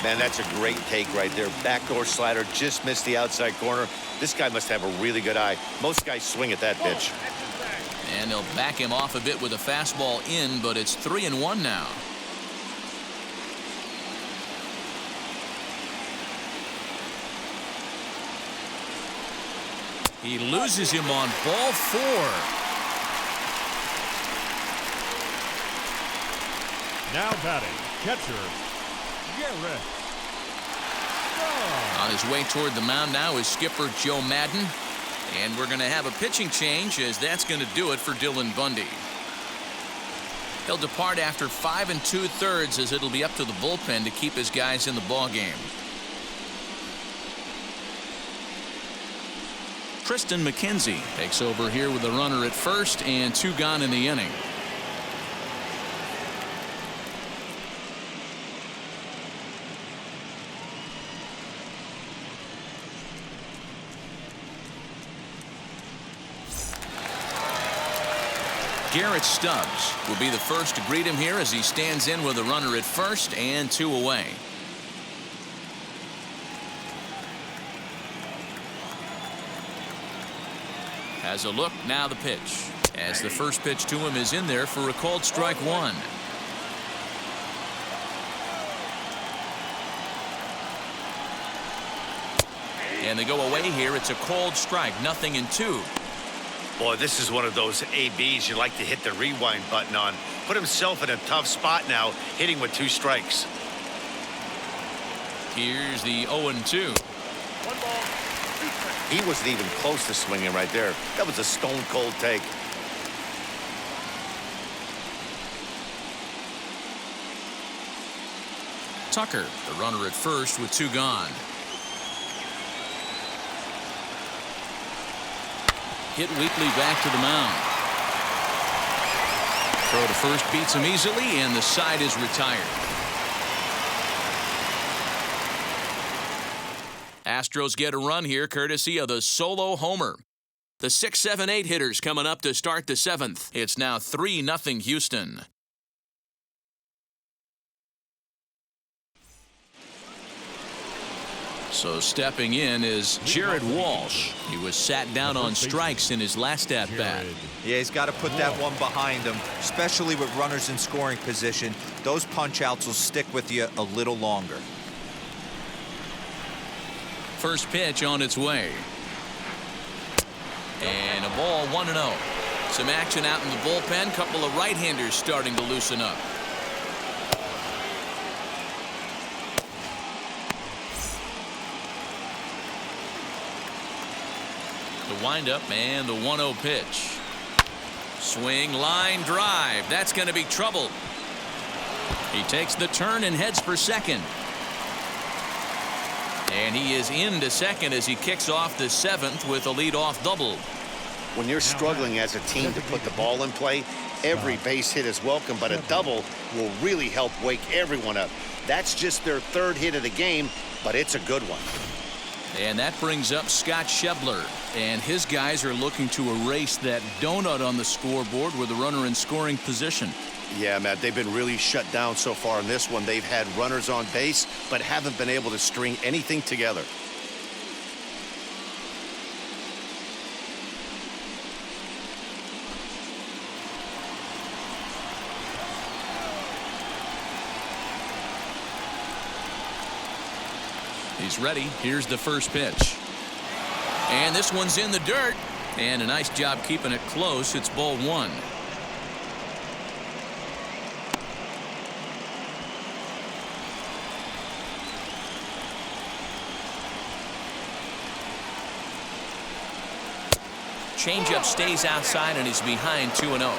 Man, that's a great take right there. Backdoor slider, just missed the outside corner. This guy must have a really good eye. Most guys swing at that pitch. And they'll back him off a bit with a fastball in, but it's 3-1 now. He loses him on ball 4. Now batting, catcher, Garrett. On his way toward the mound now is skipper Joe Madden. And we're going to have a pitching change, as that's going to do it for Dylan Bundy. He'll depart after 5 2/3, as it'll be up to the bullpen to keep his guys in the ballgame. Tristan McKenzie takes over here with a runner at first and 2 gone in the inning. Garrett Stubbs will be the first to greet him here as he stands in with a runner at first and 2 away. Has a look, now the pitch. As the first pitch to him is in there for a called strike 1. And they go away here. It's a called strike, 0-2. Boy, this is one of those ABs you like to hit the rewind button on. Put himself in a tough spot now, hitting with 2 strikes. Here's the 0-2. He wasn't even close to swinging right there. That was a stone-cold take. Tucker, the runner at first with 2 gone. Hit weakly back to the mound. Throw to first beats him easily, and the side is retired. Astros get a run here courtesy of the solo homer. The 6-7-8 hitters coming up to start the 7th. It's now 3-0 Houston. So stepping in is Jared Walsh. He was sat down on strikes in his last at-bat. Yeah, he's got to put that one behind him, especially with runners in scoring position. Those punch-outs will stick with you a little longer. First pitch on its way. And a ball 1-0. Some action out in the bullpen. Couple of right-handers starting to loosen up. The windup and the 1-0 pitch. Swing, line drive. That's going to be trouble. He takes the turn and heads for second. And he is into second as he kicks off the 7th with a leadoff double. When you're struggling as a team to put the ball in play, every base hit is welcome, but a double will really help wake everyone up. That's just their 3rd hit of the game, but it's a good one. And that brings up Scott Schebler. And his guys are looking to erase that donut on the scoreboard with a runner in scoring position. Yeah, Matt, they've been really shut down so far in this one. They've had runners on base, but haven't been able to string anything together. He's ready. Here's the first pitch. And this one's in the dirt. And a nice job keeping it close. It's ball 1. Changeup stays outside, and he's behind 2-0.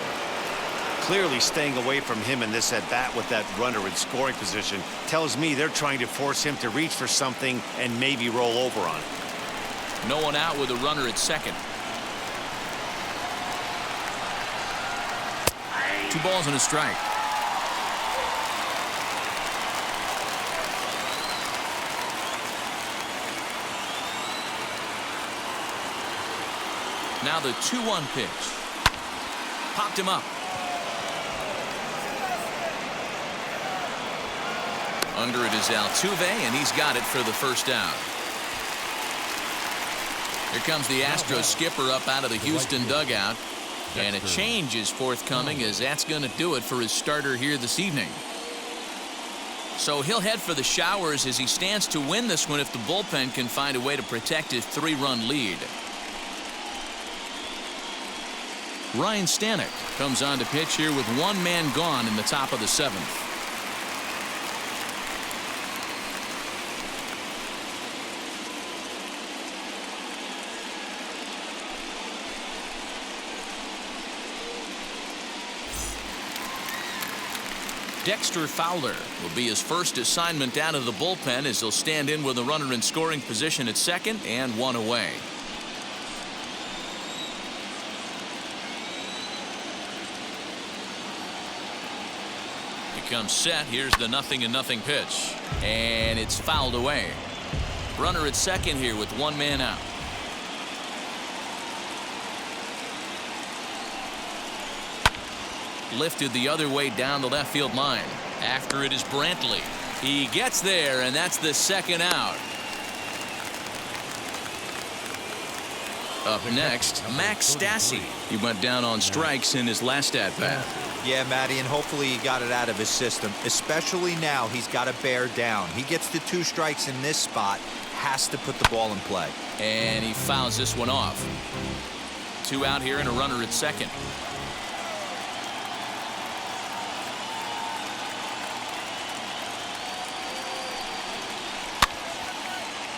Clearly staying away from him in this at-bat with that runner in scoring position tells me they're trying to force him to reach for something and maybe roll over on it. No one out with a runner at second. 2 balls and a strike. Now the 2-1 pitch. Popped him up. Under it is Altuve, and he's got it for the first out. Here comes the Astros skipper up out of the Houston dugout. And a change is forthcoming, as that's going to do it for his starter here this evening. So he'll head for the showers as he stands to win this one if the bullpen can find a way to protect his 3-run lead. Ryan Stanek comes on to pitch here with one man gone in the top of the 7th. Dexter Fowler will be his first assignment down to the bullpen as he'll stand in with a runner in scoring position at second and one away. He comes set. Here's the 0-0 pitch, and it's fouled away. Runner at second here with one man out. Lifted the other way down the left field line. After it is Brantley. He gets there, and that's the second out. Up next, Max Stassi. He went down on strikes in his last at-bat. Yeah, Matty, and hopefully he got it out of his system. Especially now, he's got to bear down. He gets the 2 strikes in this spot, has to put the ball in play. And he fouls this one off. 2 out here and a runner at second.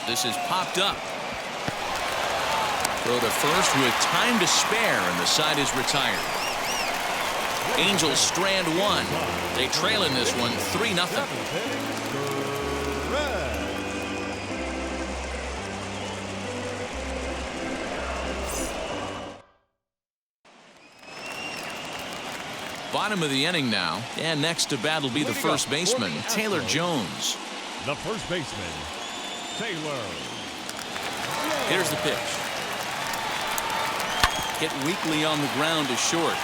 This is popped up. Throw to first with time to spare, and the side is retired. Angels strand one. They trail in this one 3-0. Bottom of the inning now, and next to bat will be the first baseman, Taylor Jones. The first baseman, Taylor. Here's the pitch. Hit weakly on the ground to short.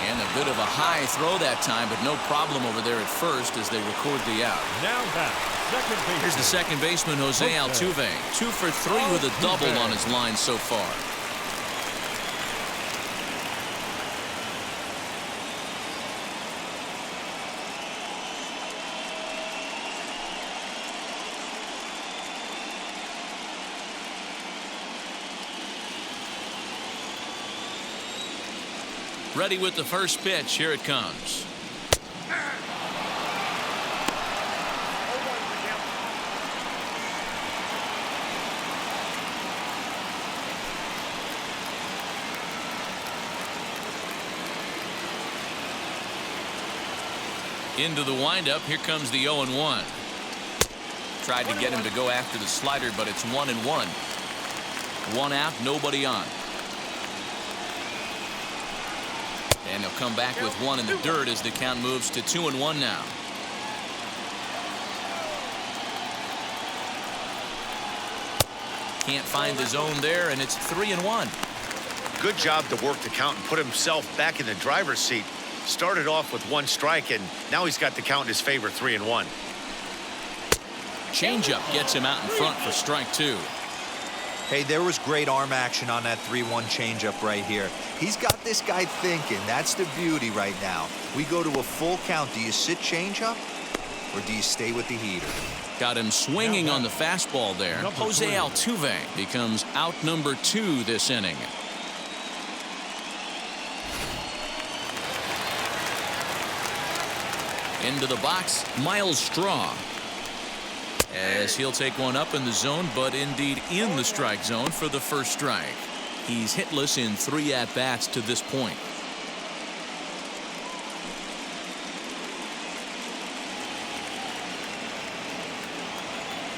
And a bit of a high throw that time, but no problem over there at first as they record the out. Now back, second baseman. Here's the second baseman, Jose Altuve. 2 for 3 with a double on his line so far. Ready with the first pitch. Here it comes. Into the windup. Here comes the 0-1. Tried to get him to go after the slider, but it's 1-1. 1 out, nobody on. And he'll come back with 1 in the dirt as the count moves to 2-1 now. Can't find the zone there, and it's 3-1. Good job to work the count and put himself back in the driver's seat. Started off with 1 strike, and now he's got the count in his favor, 3-1. Changeup gets him out in front for strike 2. Hey, there was great arm action on that 3-1 changeup right here. He's got this guy thinking. That's the beauty right now. We go to a full count. Do you sit changeup or do you stay with the heater? Got him swinging on the fastball there. Jose Altuve becomes out number 2 this inning. Into the box, Miles Straw. As he'll take one up in the zone, but indeed in the strike zone for the first strike. He's hitless in 3 at-bats to this point.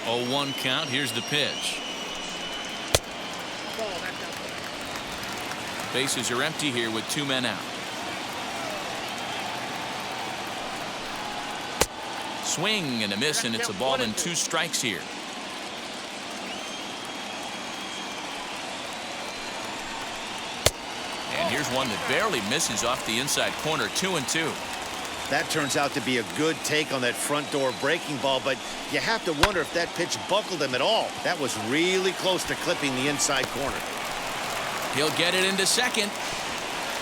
0-1 count. Here's the pitch. Bases are empty here with 2 men out. Swing and a miss, and it's a ball and 2 strikes here. And here's one that barely misses off the inside corner. 2-2. That turns out to be a good take on that front door breaking ball, but you have to wonder if that pitch buckled him at all. That was really close to clipping the inside corner. He'll get it into second,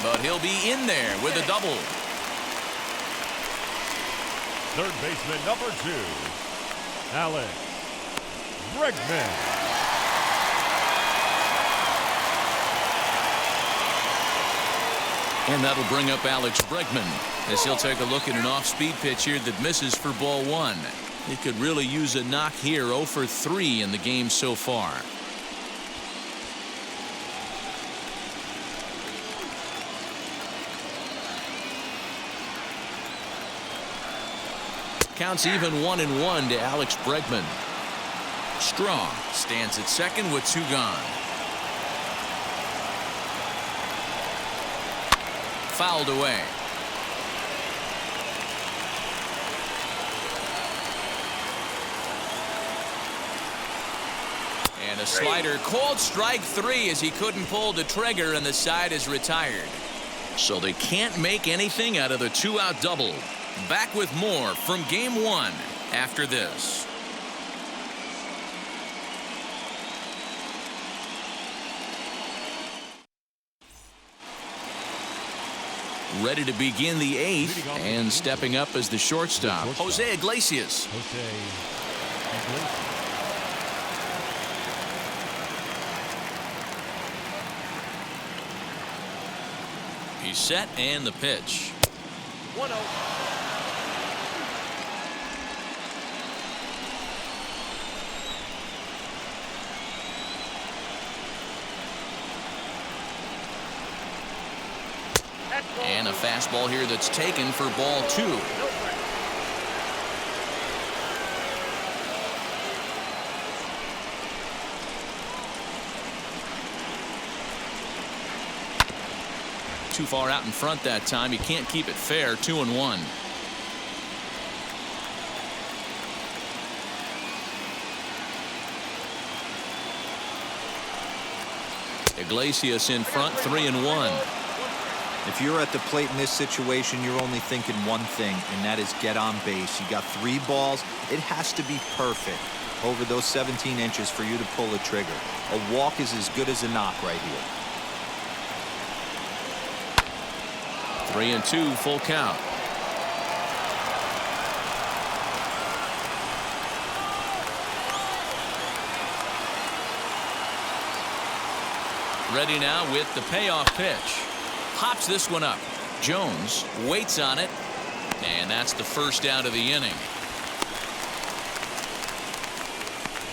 but he'll be in there with a double. Third baseman, number 2, Alex Bregman. And that'll bring up Alex Bregman as he'll take a look at an off-speed pitch here that misses for ball one. He could really use a knock here. 0 for 3 in the game so far. Counts even 1-1 to Alex Bregman. Strong stands at second with 2 gone. Fouled away. And a slider called strike 3 as he couldn't pull the trigger and the side is retired. So they can't make anything out of the 2-out double. Back with more from game 1 after this. Ready to begin the 8th and stepping up as the shortstop, Jose Iglesias. He's set and the pitch. 1-0. And a fastball here that's taken for ball 2. Too far out in front that time. He can't keep it fair. 2-1. Iglesias in front. 3-1. If you're at the plate in this situation, you're only thinking one thing, and that is get on base. You got 3 balls. It has to be perfect over those 17 inches for you to pull the trigger. A walk is as good as a knock right here. 3-2, full count. Ready now with the payoff pitch. Pops this one up. Jones waits on it, and that's the first out of the inning.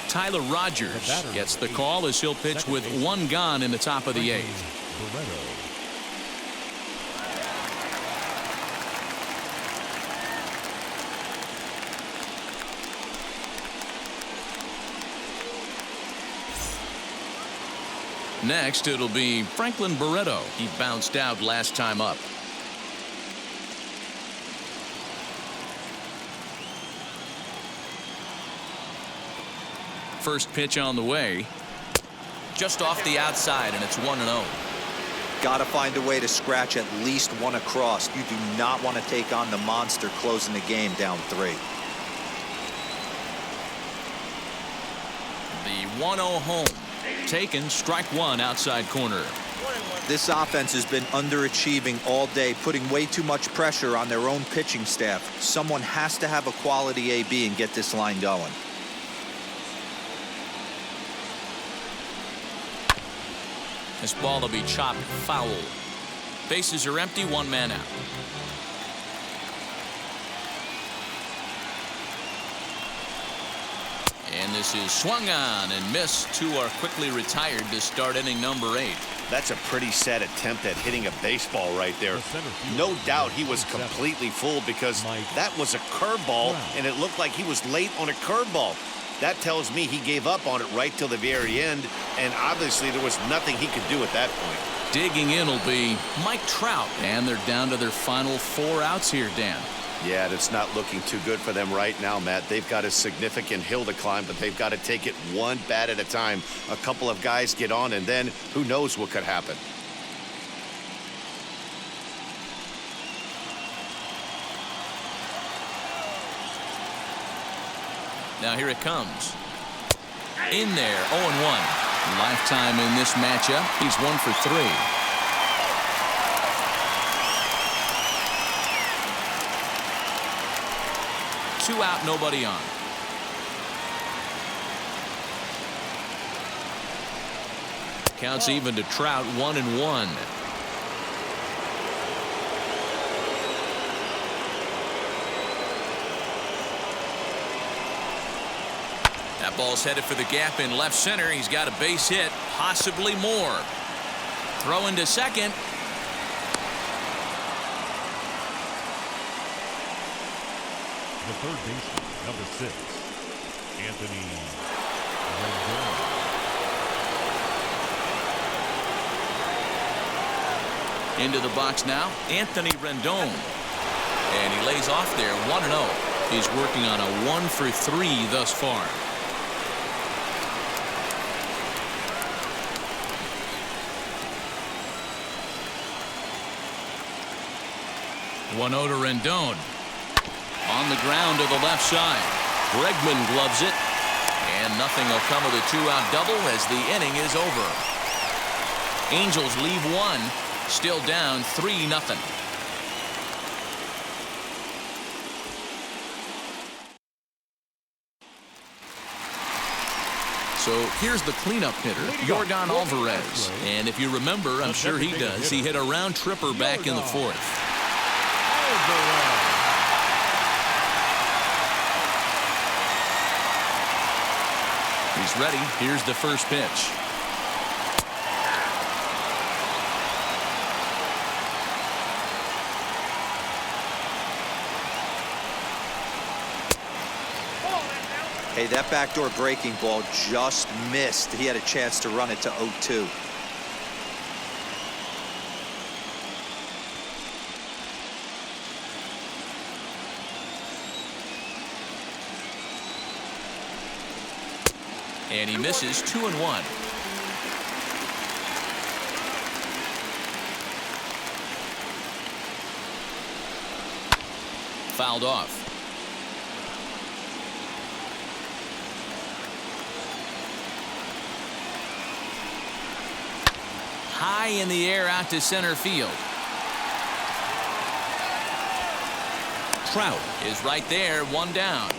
Tyler Rogers gets the call as he'll pitch with 1 gone in the top of the 8th. Next, it'll be Franklin Barreto. He bounced out last time up. First pitch on the way. Just off the outside, and it's 1-0. Got to find a way to scratch at least 1 across. You do not want to take on the monster closing the game down 3. The 1-0 home. Taken, strike 1 outside corner. This offense has been underachieving all day, putting way too much pressure on their own pitching staff. Someone has to have a quality AB and get this line going. This ball will be chopped foul. Bases are empty, 1 man out. And this is swung on and missed. 2 are quickly retired to start inning number 8. That's a pretty sad attempt at hitting a baseball right there. No doubt he was completely fooled because that was a curveball and it looked like he was late on a curveball. That tells me he gave up on it right till the very end, and obviously there was nothing he could do at that point. Digging in will be Mike Trout, and they're down to their final 4 outs here, Dan. Yeah, it's not looking too good for them right now, Matt. They've got a significant hill to climb, but they've got to take it 1 bat at a time. A couple of guys get on, and then who knows what could happen. Now here it comes. In there, 0-1. Lifetime in this matchup. He's 1 for 3. Two out, nobody on. Counts even to Trout, 1-1. That ball's headed for the gap in left center. He's got a base hit, possibly more. Throw into second. The third baseman, number 6, Anthony Rendon. Into the box now, Anthony Rendon. And he lays off there, 1-0. He's working on a 1-for-3 thus far. One-0 to Rendon. On the ground to the left side. Bregman gloves it. And nothing will come of the 2-out double as the inning is over. Angels leave one. Still down 3-0. So here's the cleanup hitter, Yordan Alvarez. And if you remember, I'm sure he does, he hit a round tripper back in the fourth. He's ready. Here's the first pitch. Hey, that backdoor breaking ball just missed. He had a chance to run it to 0-2. And he misses 2-1. Fouled off. High in the air out to center field. Trout is right there, one down.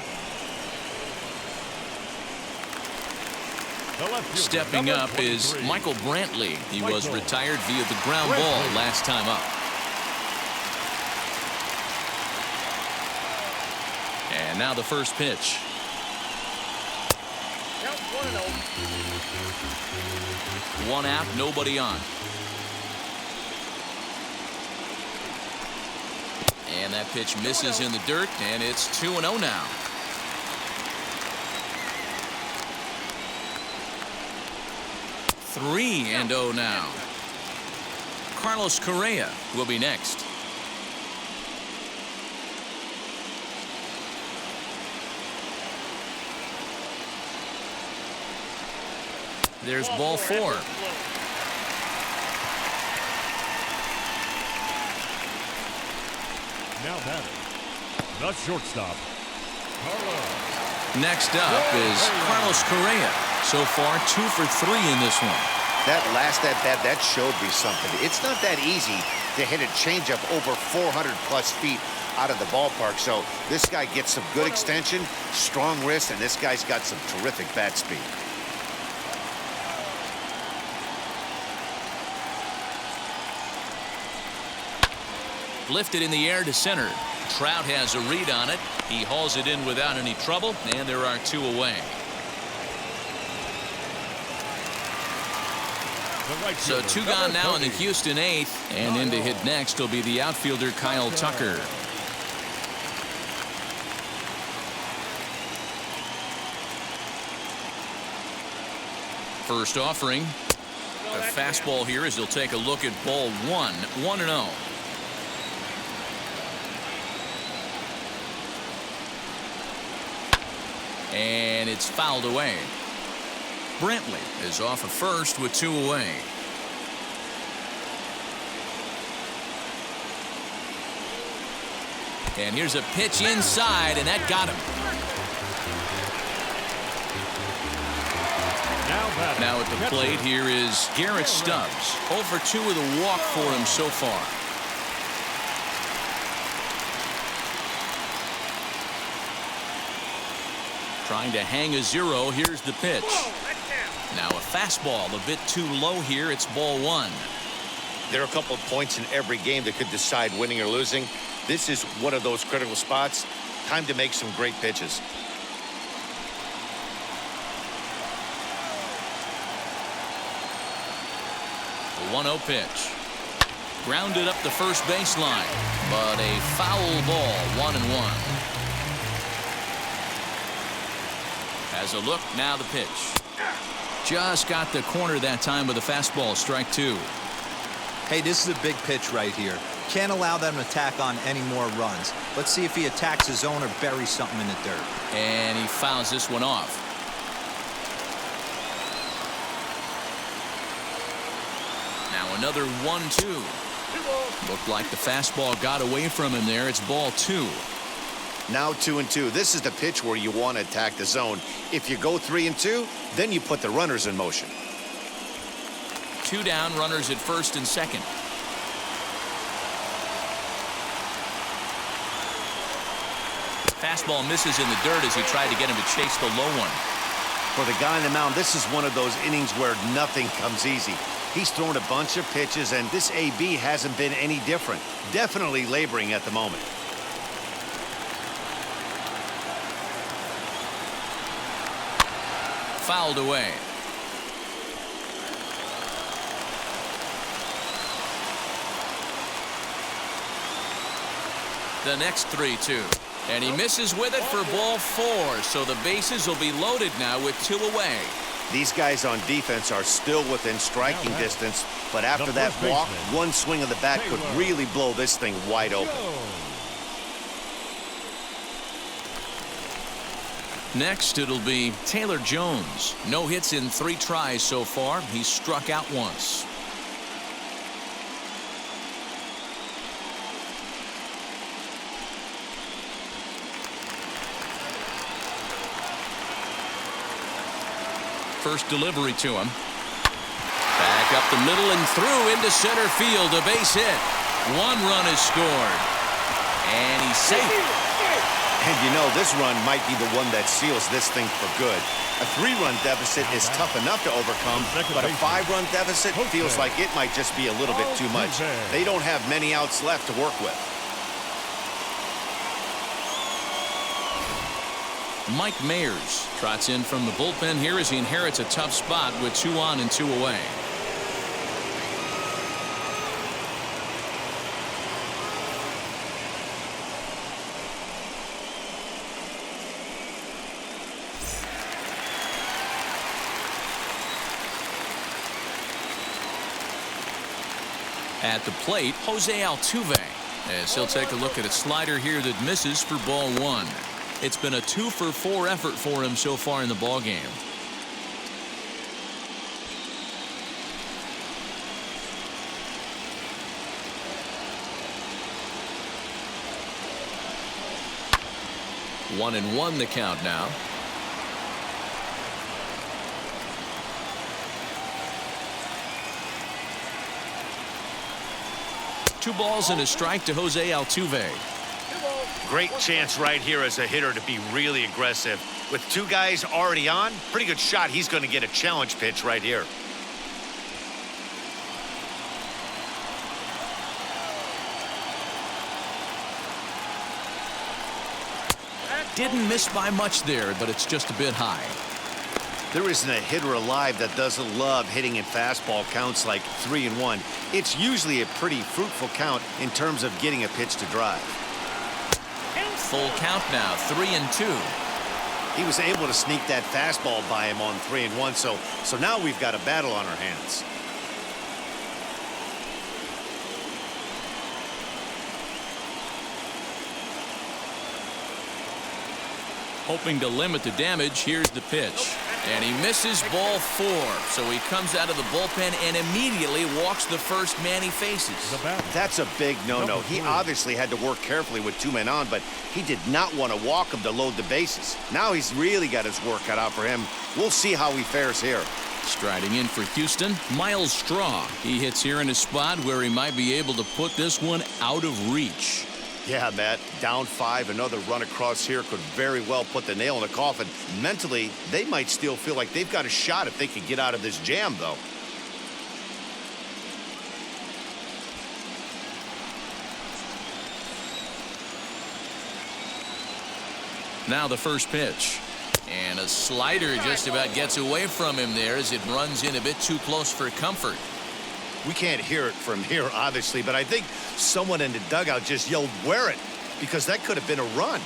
Stepping up is Michael Brantley. He was retired via the ground ball last time up. And now the first pitch. One out, nobody on. And that pitch misses in the dirt, and it's 2-0 now. Three and 0 now. Carlos Correa will be next. There's ball 4. Now batting, the shortstop, Carlos. Next up is Carlos Correa. So far, 2 for 3 in this one. That last at bat, that showed me something. It's not that easy to hit a changeup over 400+ feet out of the ballpark. So this guy gets some good extension, strong wrist, and this guy's got some terrific bat speed. Lifted in the air to center. Trout has a read on it. He hauls it in without any trouble, and there are 2 away. So 2 gone now in the Houston 8th, and in to hit next will be the outfielder Kyle Tucker. First offering. A fastball here as he'll take a look at ball 1. 1-0. And it's fouled away. Brantley is off of first with 2 away. And here's a pitch inside, and that got him. Now at the plate here is Garrett Stubbs. 0 for 2 with a walk for him so far. Trying to hang a 0. Here's the pitch. Now a fastball a bit too low here. It's ball 1. There are a couple of points in every game that could decide winning or losing. This is one of those critical spots. Time to make some great pitches. The 1-0 pitch. Grounded up the first baseline, but a foul ball, 1-1. Has a look, now the pitch. Just got the corner that time with a fastball, strike 2. Hey, this is a big pitch right here. Can't allow them to tack on any more runs. Let's see if he attacks his zone or buries something in the dirt. And he fouls this one off. Now another 1-2. Looked like the fastball got away from him there. It's ball 2. Now 2-2. This is the pitch where you want to attack the zone. If you go 3-2, then you put the runners in motion. 2 down, runners at first and second. Fastball misses in the dirt as he tried to get him to chase the low one. For the guy on the mound, this is one of those innings where nothing comes easy. He's thrown a bunch of pitches, and this AB hasn't been any different. Definitely laboring at the moment. Fouled away. The next 3-2. And he misses with it for ball 4. So the bases will be loaded now with 2 away. These guys on defense are still within striking distance, but after that walk, one swing of the bat could really blow this thing wide open. Next, it'll be Taylor Jones. No hits in 3 tries so far. He's struck out once. First delivery to him. Back up the middle and through into center field. A base hit. 1 run is scored. And he's safe. And you know, this run might be the one that seals this thing for good. A 3-run deficit is tough enough to overcome, but a 5-run deficit feels like it might just be a little bit too much. They don't have many outs left to work with. Mike Mayers trots in from the bullpen here as he inherits a tough spot with 2 on and 2 away. At the plate, Jose Altuve, as he'll take a look at a slider here that misses for ball 1. It's been a 2-for-4 effort for him so far in the ballgame. One and one the count now. Two balls and a strike to Jose Altuve. Great chance right here as a hitter to be really aggressive. With 2 guys already on, pretty good shot he's going to get a challenge pitch right here. Didn't miss by much there, but it's just a bit high. There isn't a hitter alive that doesn't love hitting in fastball counts like 3-1. It's usually a pretty fruitful count in terms of getting a pitch to drive. Full count now, 3-2. He was able to sneak that fastball by him on 3-1, so now we've got a battle on our hands. Hoping to limit the damage, here's the pitch. And he misses ball 4, so he comes out of the bullpen and immediately walks the first man he faces. That's a big no-no. He obviously had to work carefully with 2 men on, but he did not want to walk him to load the bases. Now he's really got his work cut out for him. We'll see how he fares here. Striding in for Houston, Miles Straw. He hits here in a spot where he might be able to put this one out of reach. Yeah, Matt, down 5, another run across here could very well put the nail in the coffin. Mentally, they might still feel like they've got a shot if they could get out of this jam, though. Now the first pitch. And a slider just about gets away from him there as it runs in a bit too close for comfort. We can't hear it from here, obviously, but I think someone in the dugout just yelled, "Wear it," because that could have been a run.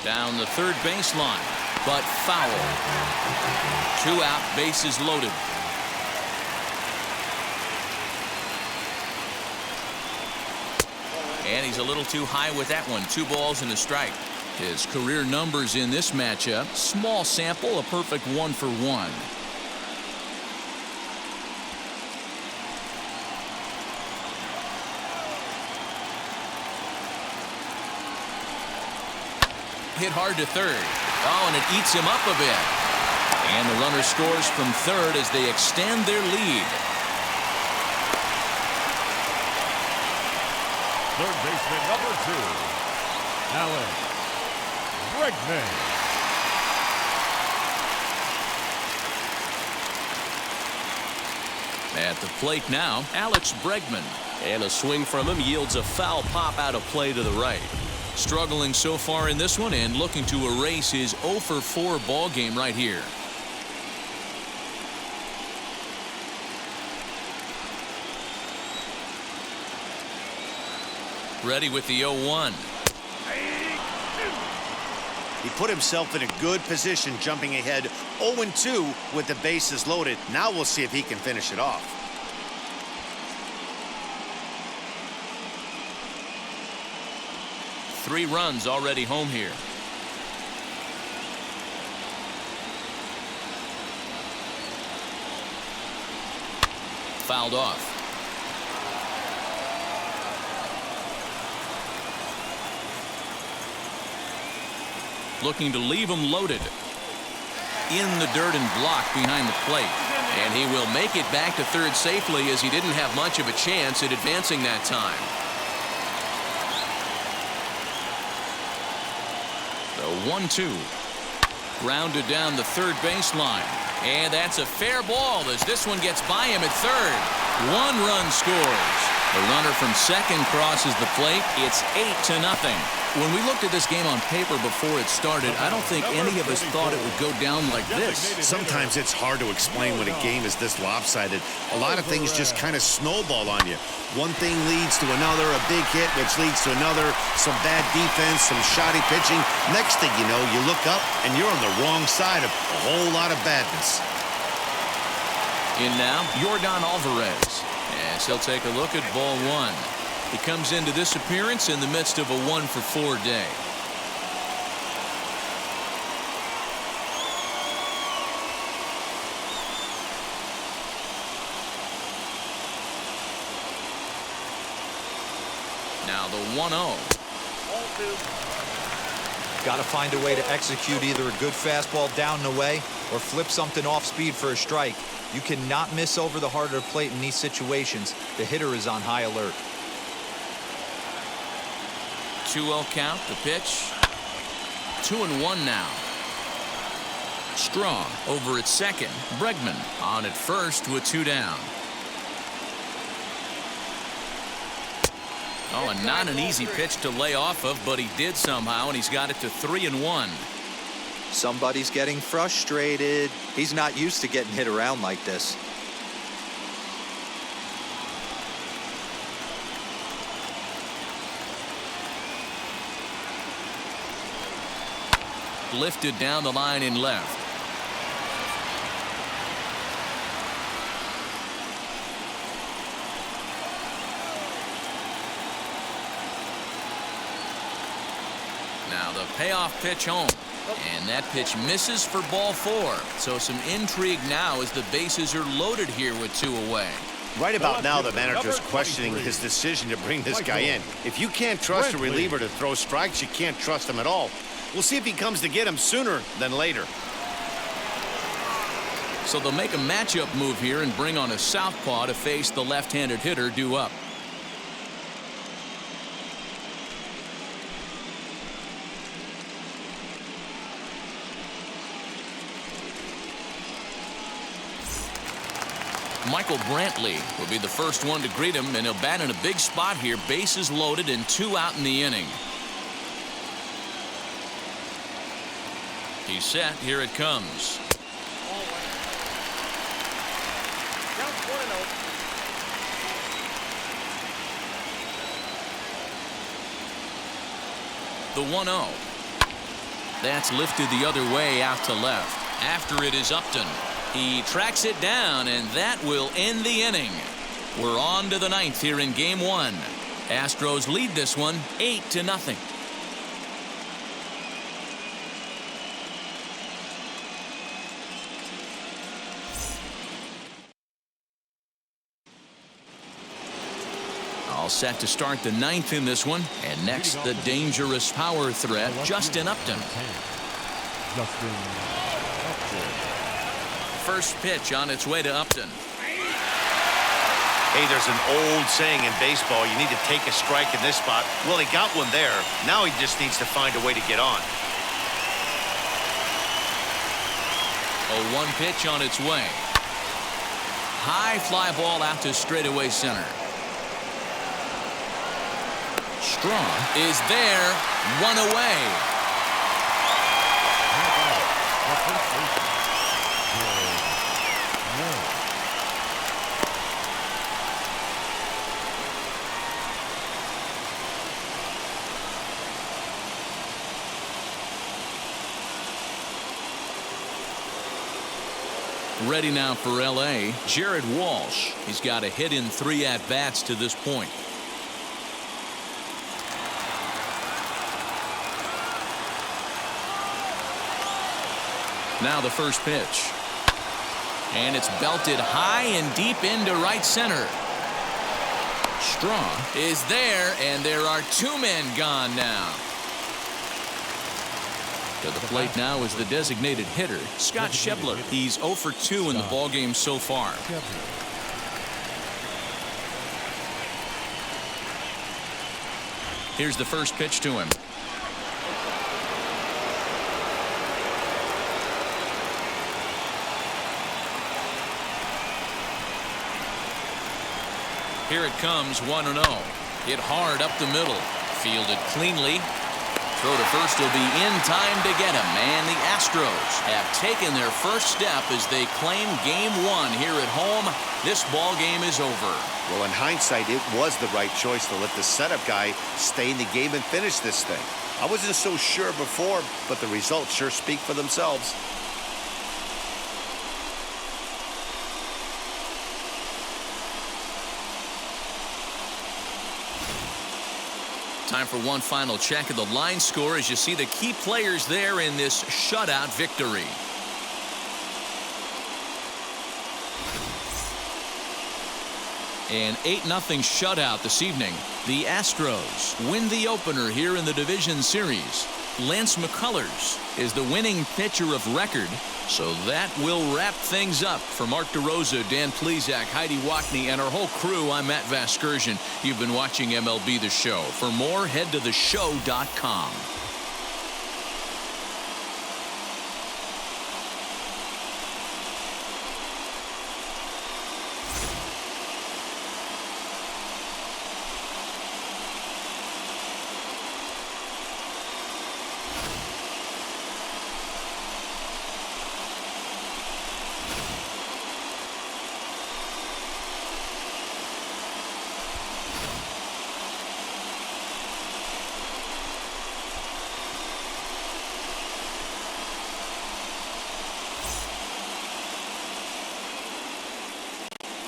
Down the third baseline, but foul. 2 out, bases loaded. And he's a little too high with that one. 2 balls and a strike. His career numbers in this matchup, small sample, a perfect 1 for 1. Hit hard to third. Oh, and it eats him up a bit. And the runner scores from third as they extend their lead. Third baseman number 2, Alex Bregman. At the plate now, Alex Bregman. And a swing from him yields a foul pop out of play to the right. Struggling so far in this one and looking to erase his 0 for 4 ball game right here. Ready with the 0-1. He put himself in a good position, jumping ahead 0-2 with the bases loaded. Now we'll see if he can finish it off. Three runs already home here. Fouled off. Looking to leave him loaded. In the dirt and blocked behind the plate. And he will make it back to third safely, as he didn't have much of a chance at advancing that time. The 1-2. Grounded down the third baseline. And that's a fair ball as this one gets by him at third. 1 run scores. The runner from second crosses the plate. It's 8-0. When we looked at this game on paper before it started, I don't think any of us thought it would go down like this. Sometimes it's hard to explain when a game is this lopsided. A lot of things just kind of snowball on you. One thing leads to another, a big hit, which leads to another, some bad defense, some shoddy pitching. Next thing you know, you look up and you're on the wrong side of a whole lot of badness. In now, Yordan Alvarez. As he'll take a look at ball 1. He comes into this appearance in the midst of a 1 for 4 day. Now the 1-0. Got to find a way to execute either a good fastball down and away or flip something off speed for a strike. You cannot miss over the heart of the plate in these situations. The hitter is on high alert. 2-0 count, the pitch. 2-1 now. Straw over at second. Bregman on at first with 2 down. Oh, and not an easy pitch to lay off of, but he did somehow, and he's got it to 3-1. Somebody's getting frustrated. He's not used to getting hit around like this. Lifted down the line in left. Now the payoff pitch home. And that pitch misses for ball 4. So some intrigue now as the bases are loaded here with 2 away. Right about now, the manager's questioning his decision to bring this guy in. If you can't trust a reliever to throw strikes, you can't trust him at all. We'll see if he comes to get him sooner than later. So they'll make a matchup move here and bring on a southpaw to face the left-handed hitter due up. Michael Brantley will be the first one to greet him, and he'll bat in a big spot here. Bases loaded and 2 out in the inning. He's set. Here it comes. The 1-0. That's lifted the other way out to left. After it is Upton. He tracks it down, and that will end the inning. We're on to the 9th here in game 1. Astros lead this one 8-0. All set to start the 9th in this one. And next, the dangerous power threat, Justin Upton. First pitch on its way to Upton. Hey, there's an old saying in baseball, you need to take a strike in this spot. Well, he got one there. Now he just needs to find a way to get on. A 1 pitch on its way. High fly ball out to straightaway center. Strong is there, 1 away. Ready now for LA, Jared Walsh. He's got a hit in 3 at-bats to this point. Now the first pitch. And it's belted high and deep into right center. Strong is there, and there are 2 men gone now. To the plate now is the designated hitter, Scott Schebler. He's 0 for 2 in the ballgame so far. Here's the first pitch to him. Here it comes, 1-0. Hit hard up the middle. Fielded cleanly. Throw to first will be in time to get him. And the Astros have taken their first step as they claim game 1 here at home. This ball game is over. Well, in hindsight, it was the right choice to let the setup guy stay in the game and finish this thing. I wasn't so sure before, but the results sure speak for themselves. Time for one final check of the line score as you see the key players there in this shutout victory. An 8-0 shutout this evening. The Astros win the opener here in the division series. Lance McCullers is the winning pitcher of record. So that will wrap things up. For Mark DeRosa, Dan Plesac, Heidi Wackney, and our whole crew, I'm Matt Vasgersian. You've been watching MLB The Show. For more, head to theshow.com.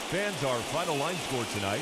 Fans, our final line score tonight: